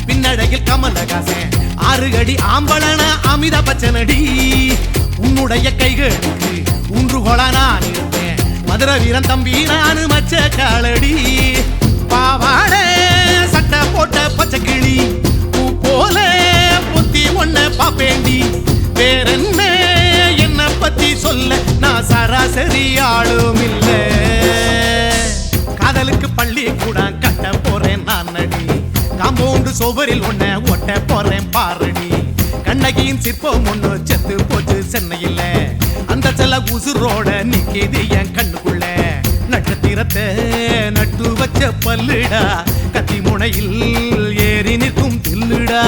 பின்னடையில் கமலஹாசன் 6 அடி ஆம்பளன அமிதா பச்சனடி. உன்னுடைய கைகளுக்கு ஊன்றுகோலா நான் இருப்பேன். மதுரை வீரன் தம்பி நானு மச்ச காலடி. பாவாட சட்டை போட்ட பச்சை கிளி பூ போல புத்தி ஒன்ன பாப்பேண்டி. வேறென்ன என்ன பத்தி சொல்ல நான் சராசரி ஆளும் இல்ல. காதலுக்கு பள்ளி கூட கட்ட போறேன் நானடி. காம்பவுண்டு சுவரில் ஒன்ன ஒட்ட போறேன் பாரடி. கண்ணகியின் சிற்பம் ஒண்ணு செத்து போச்சு சென்னையில. அந்த சில உசுரோட நிக்கிது என் கண்ணுக்குள்ள. நட்சத்திரத்தை நட்டு வச்ச பல்லுடா. கத்தி முனையில் ஏறி நிற்கும் தில்லுடா.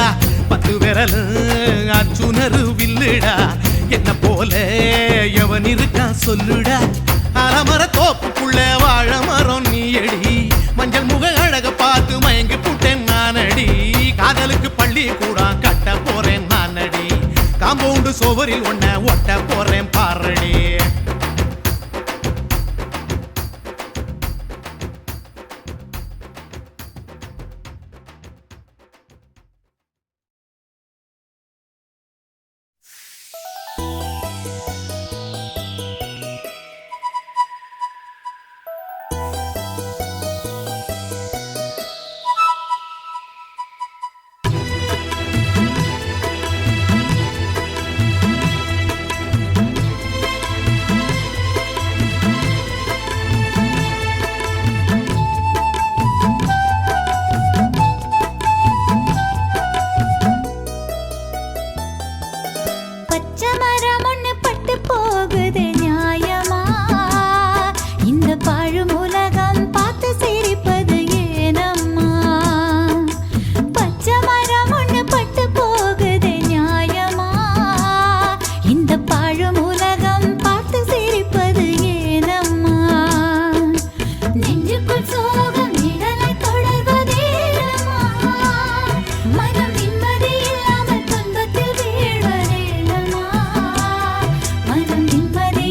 10 விரல் அச்சுணரு வில்லுடா. என்ன போல எவன் இருக்கா சொல்லுடா. அலமர தோப்புக்குள்ள வாழ மரம் நீயடி. மஞ்சள் முக அழக பார்த்து மயங்கி புட்டேன் நானடி. காதலுக்கு பள்ளி கூட கட்ட போறேன் நானடி. காம்பவுண்டு சுவரில் ஒன்ன ஒட்ட போறேன் பாரடி. நிம்மதி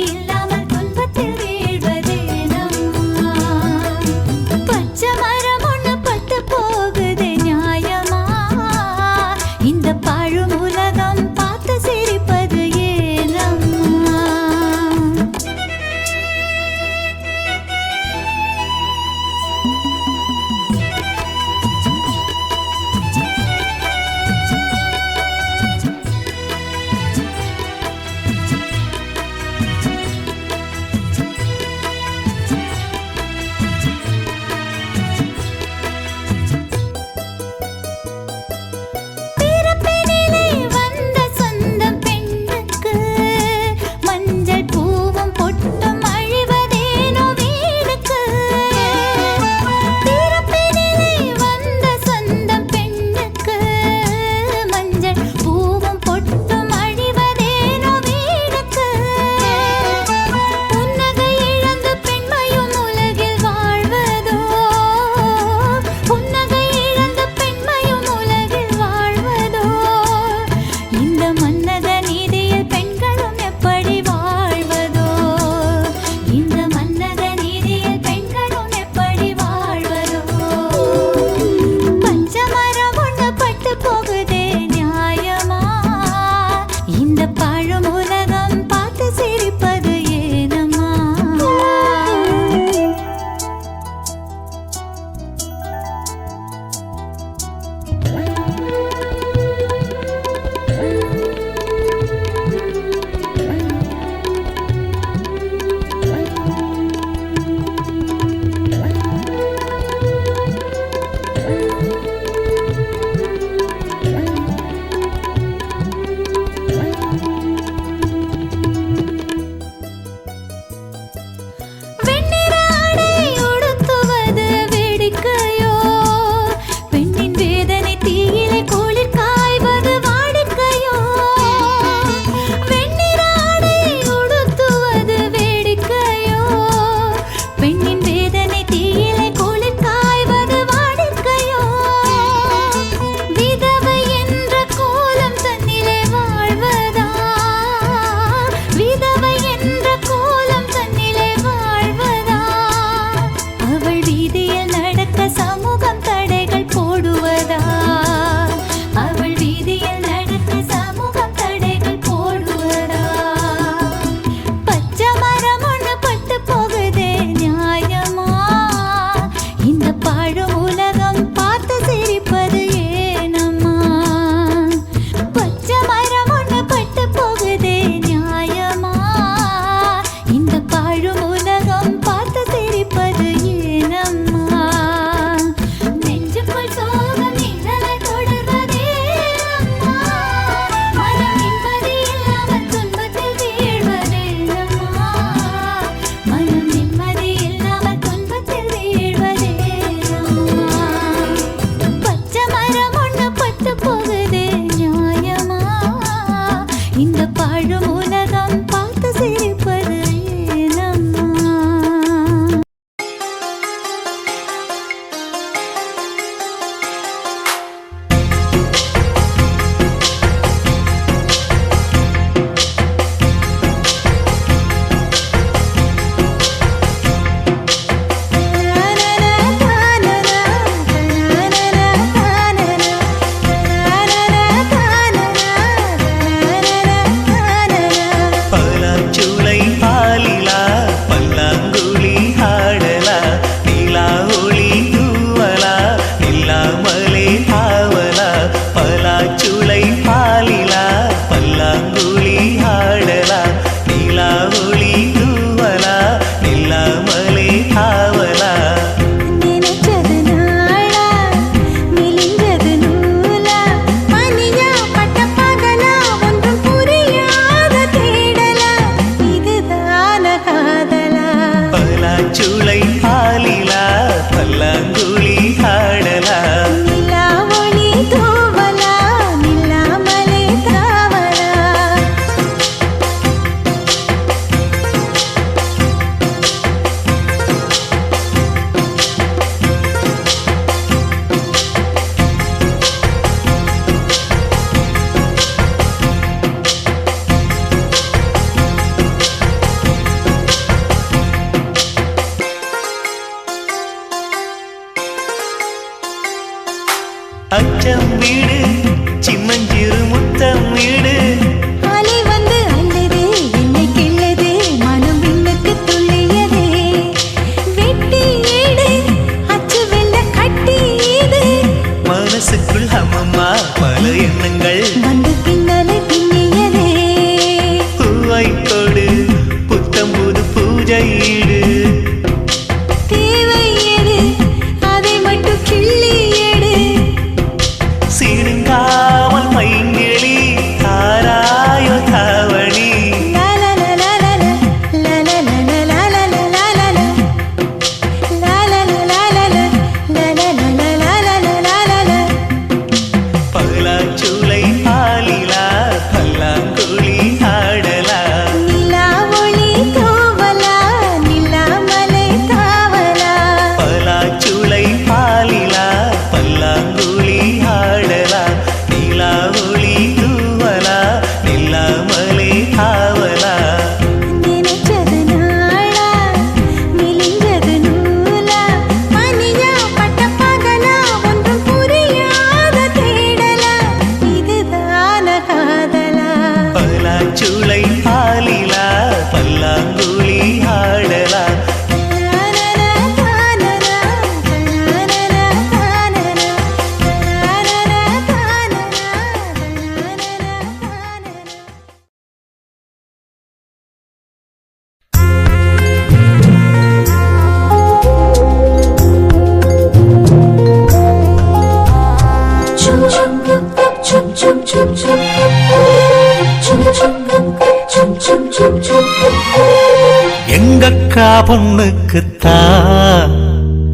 எங்கக்கா பொண்ணுக்குத்தான்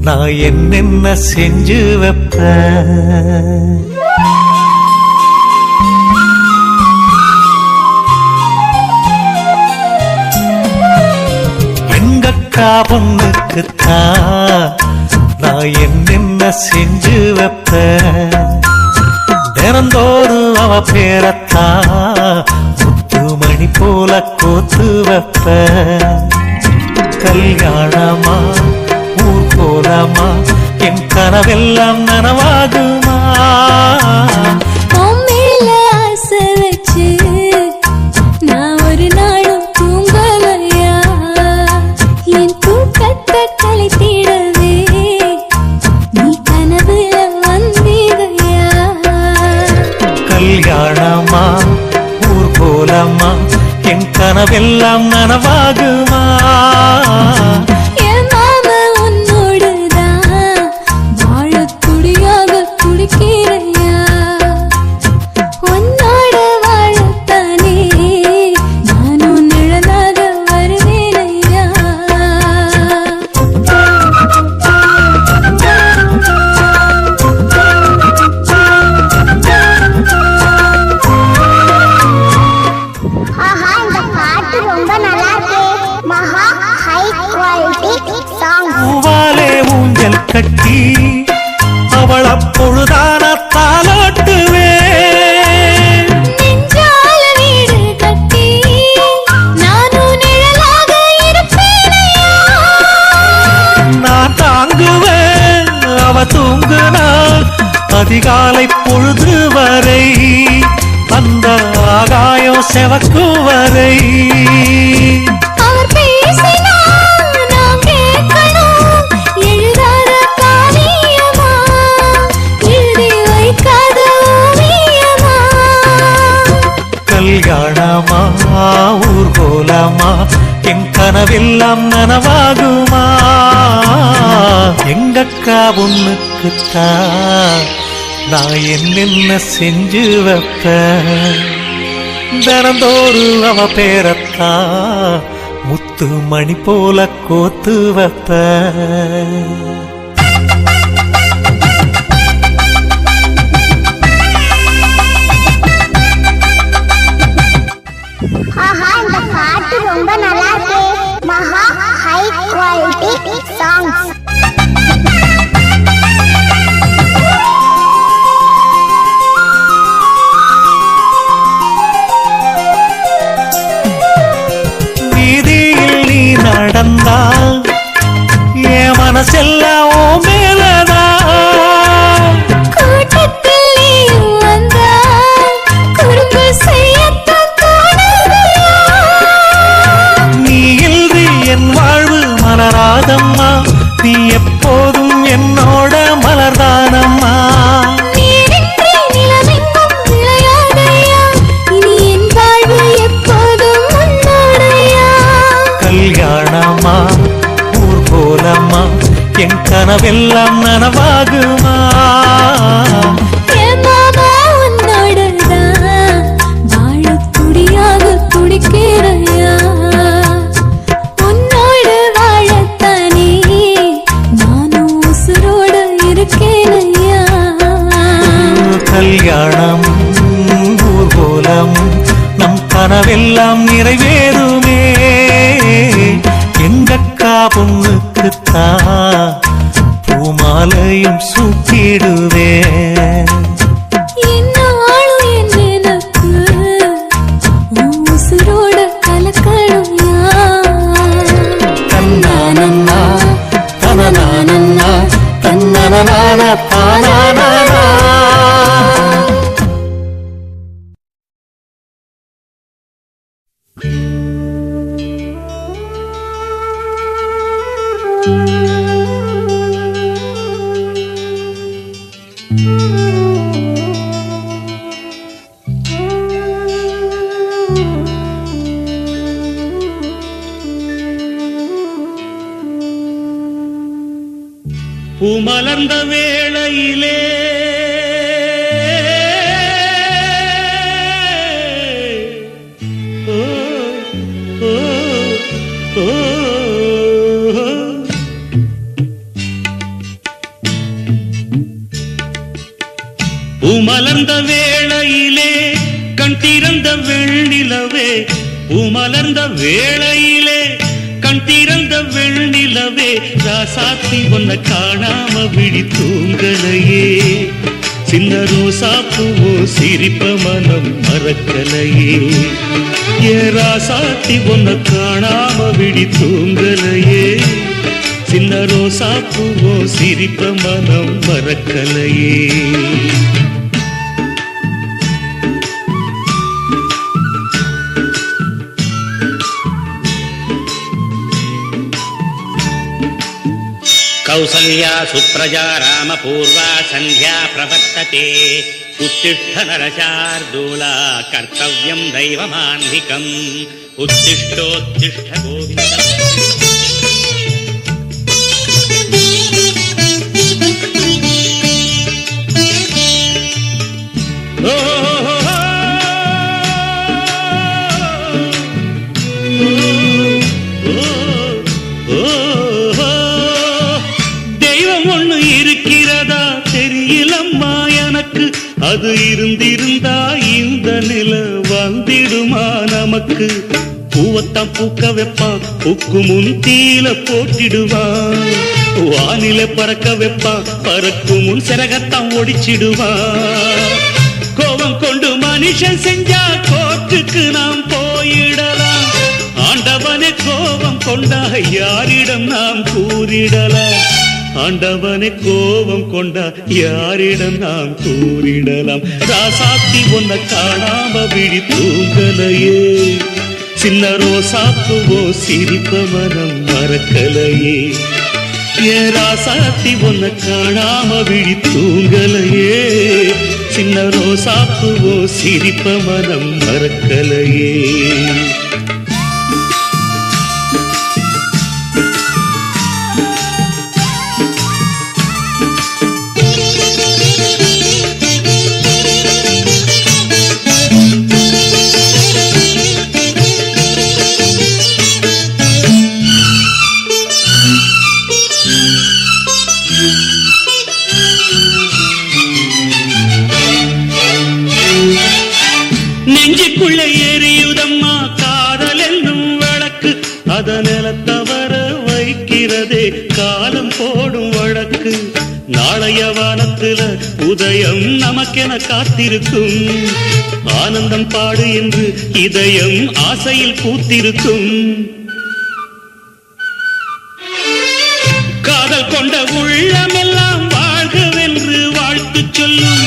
நான் என்னென்ன செஞ்சு வைப்பேன். எங்கக்கா பொண்ணுக்குத்தான் நான் என்னென்ன செஞ்சு வைப்பேன். தினந்தோறும் அவ பேரத்தான் முத்துமணி போல கோத்து வைப்பேன். கல்யாணமா ஊர் கோலமா என் கனவெல்லாம் நனவாகுமா? மேல ஆசை வச்சு நான் ஒரு நாளும் தூங்கலையா? என் தூக்கத்தை கலைத்திடவே நீ கனவுல வந்தீதையா? கல்யாணமா ஊர் கோலமா என் கனவெல்லாம் நனவாகுமா? என் மாமா உன்னோடுதான் வாழத் துடியாக துடிக்கிறையா? உன்னோட வாழத்தானே நானும் நிழலாக வருவேனையா? ஆஹா இந்த பாட்டு ரொம்ப நல்லா இருக்கு. மகா ஹை குவாலிட்டி சாங். பூவாலே ஊஞ்சல் கட்டி அவள் அப்பொழுதான தாலாட்டுவேன். நெஞ்சால வீடு கட்டி நானும் நிழலாக இருப்பேனையா? நான் தாங்குவேன் அவ தூங்குனாள் அதிகாலை பொழுது வரை, அந்த ஆகாயம் செவக்கும் வரை. அவர் பேசினால் நாம் கேட்கணும். எழுதாத காவியமா, எழுதி வைக்காத ஓவியமா? கல்யாணமா ஊர் கோலமா என் கனவெல்லாம் நனவாகுமா? எங்கக்கா பொண்ணுக்குத்தான் நான் என்னென்ன செஞ்சு வைப்பேன். தினந்தோறும் அவ பேரத்தான் முத்து மணி போல கோத்து வைப்பேன். ஆஹா இந்த பாட்டு ரொம்ப நல்லா இருக்கு. மகா ஹை குவாலிட்டி சாங். வீதியில் நீ நடந்தால் என் மனசெல்லாம் ஓ மேலதான். கூட்டத்தில் நீயும் வந்தால் குறும்பு செய்யத்தான் தோணுதையா? நீ இன்றி என் வாழ்வு மலராதம்மா, நீ எப்போதும் என்னோட மலர்தானம்மா. நீரின்றி நிலமெங்கும் விளையாதையா? இனி என் வாழ்வு எப்போதும் உன்னோடையா? கல்யாணமா ஊர் கோலமா என் கனவெல்லாம் நனவாகுமா? என் மாமா உன்னோடுதான் வாழத் துடியாக துடிக்கிறையா? உன்னோடு வாழத்தானே நானும் உசுரோடு இருக்கேனையா? கல்யாணம் ஊர் கோலம் நம் கனவெல்லாம் நிறைவேறுமே. எங்கக்கா பொண்ணுக்குத்தான் பூமாலையும் சூட்டிடுவேன். என்னாலும் என் நினைப்பு உன் உசுரோட கலக்கணும்யா? தன்னானன்னா தனனானன்னா தன்னனனான தானானா. பூமலர்ந்த வேளையிலே கண் திறந்த வெண்ணிலவே பூமலர்ந்த வேளையிலே கண் திறந்த வெண்ணிலவே ராசாத்தி ஒன்ன காணாம விழி தூங்கலையே சின்ன ரோசா பூவோ சிரிப்ப மனம் மறக்கலையே ஏ ராசாத்தி ஒன்ன காணாம விழி தூங்கலையே சின்ன ரோசா பூவோ சிரிப்ப மனம் மறக்கலையே कौसल्या सुप्रजा रामपूर्वा सन्ध्या प्रवर्तते उत्तिष्ठ नरशार्दूला कर्तव्यं दैवमान्धिकम् उत्तिष्ठोत्तिष्ठ गोविन्द அது இருந்திருந்தா இந்த நில வந்திடுமா நமக்கு பூவத்தான் பூக்க வைப்பான் பூக்கு முன் தீல போட்டிடுவான் வானில பறக்க வைப்பான் பறக்கும் முன் சிறகத்தான் ஒடிச்சிடுவான் கோபம் கொண்டு மனுஷன் செஞ்சா கோர்ட்டுக்கு நாம் போயிடலாம் ஆண்டவனே கோபம் கொண்டா யாரிடம் நாம் கூறிடலாம் ஆண்டவனை கோபம் கொண்டா யாரிடம் நாம் கூறிடலாம் ராசாத்தி ஒன்ன காணாம விழி தூங்கலையே சின்ன ரோசாப்புவோ சிரிப்ப மனம் மறக்கலையே ஏ ராசாத்தி ஒன்ன காணாம விழி தூங்கலையே சின்ன ரோசாப்புவோ சிரிப்ப மனம் மறக்கலையே நெஞ்சுக்குள்ள எரியுதம்மா காதல் என்னும் வழக்கு அதனால தவற வைக்கிறதே காலம் போடும் வழக்கு நாளைய வானத்துல உதயம் நமக்கென காத்திருக்கும் ஆனந்தம் பாடு என்று இதயம் ஆசையில் பூத்திருக்கும் காதல் கொண்ட உள்ளமெல்லாம் வாழ்கவென்று வாழ்த்து சொல்லும்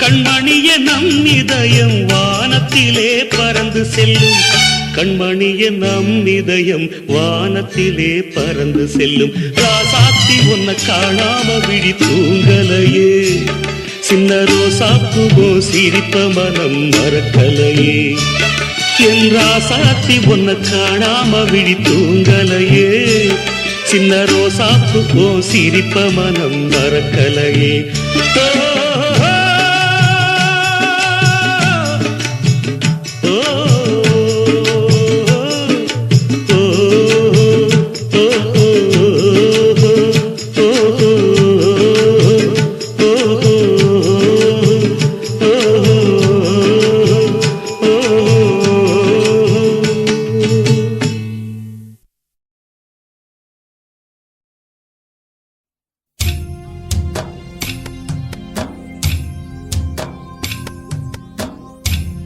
கண்மணிய நம் இதயம் வானத்திலே பறந்து செல்லும் கண்மணிய நம் இதயம் வானத்திலே பறந்து செல்லும் ராசாத்தி ஒன்ன காணாம விழி தூங்கலையே சின்ன ரோசாப்புவோ சிரிப்ப மனம் மறக்கலையே என் ராசாத்தி ஒன்ன காணாம விழி தூங்கலையே சின்ன ரோசாப்புவோ சிரிப்ப மனம் மறக்கலையே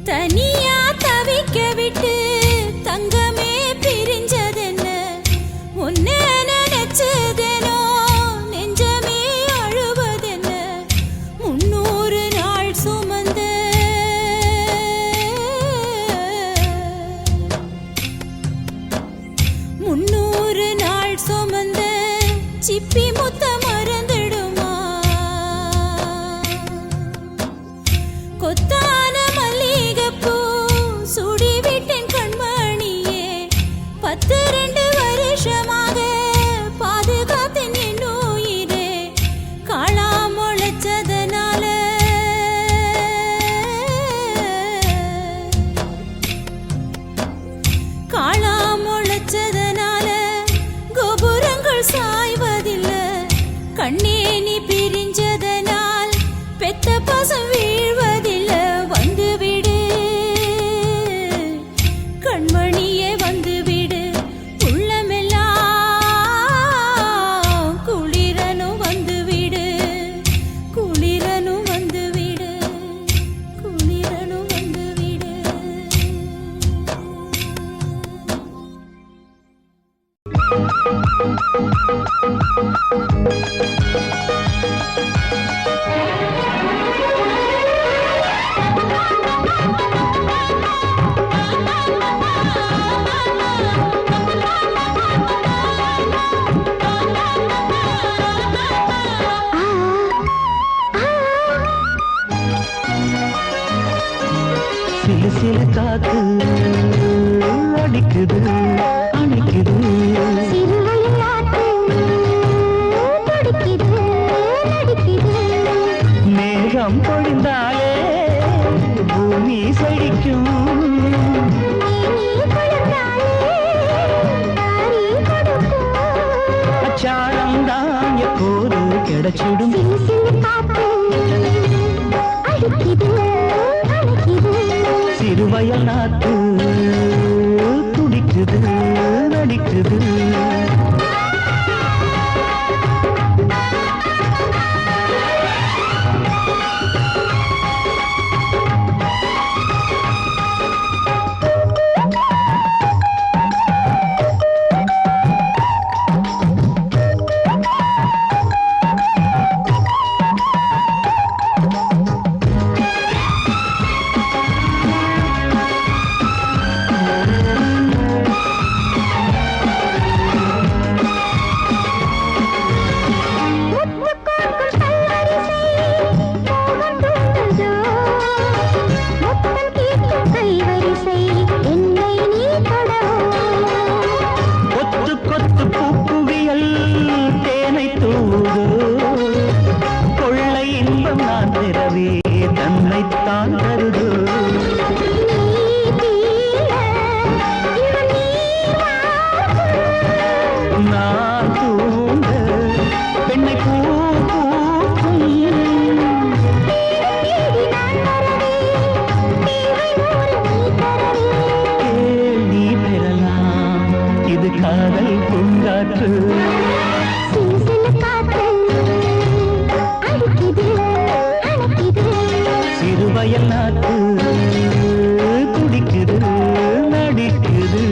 தனியா தவிக்க விட்டு தங்கமே பிரிஞ்சதென்ன உன்ன நினைச்சதெனோ நெஞ்சமே அழுவதென்ன 300 நாள் சுமந்த சிப்பி முத்த மறந்துடுமா கொத்தான மல்லிகைப்பூ சிலு சிலு காத்து அடிக்குது அணைக்குது மேகம் பொழிந்தாலே பூமி செழிக்கும் அச்சாரம் தான் எப்போது கிடைச்சிடும் சிறுவயல் நாத்து துடிக்குது நடிக்குது தன்னைத்தான் தருது நான் தூங்க பெண்ணை பூ நீ பெறலாம் இது காதல் பூங்காற்று சிறுவயல் நாட்டு துடிக்குது நடிக்குது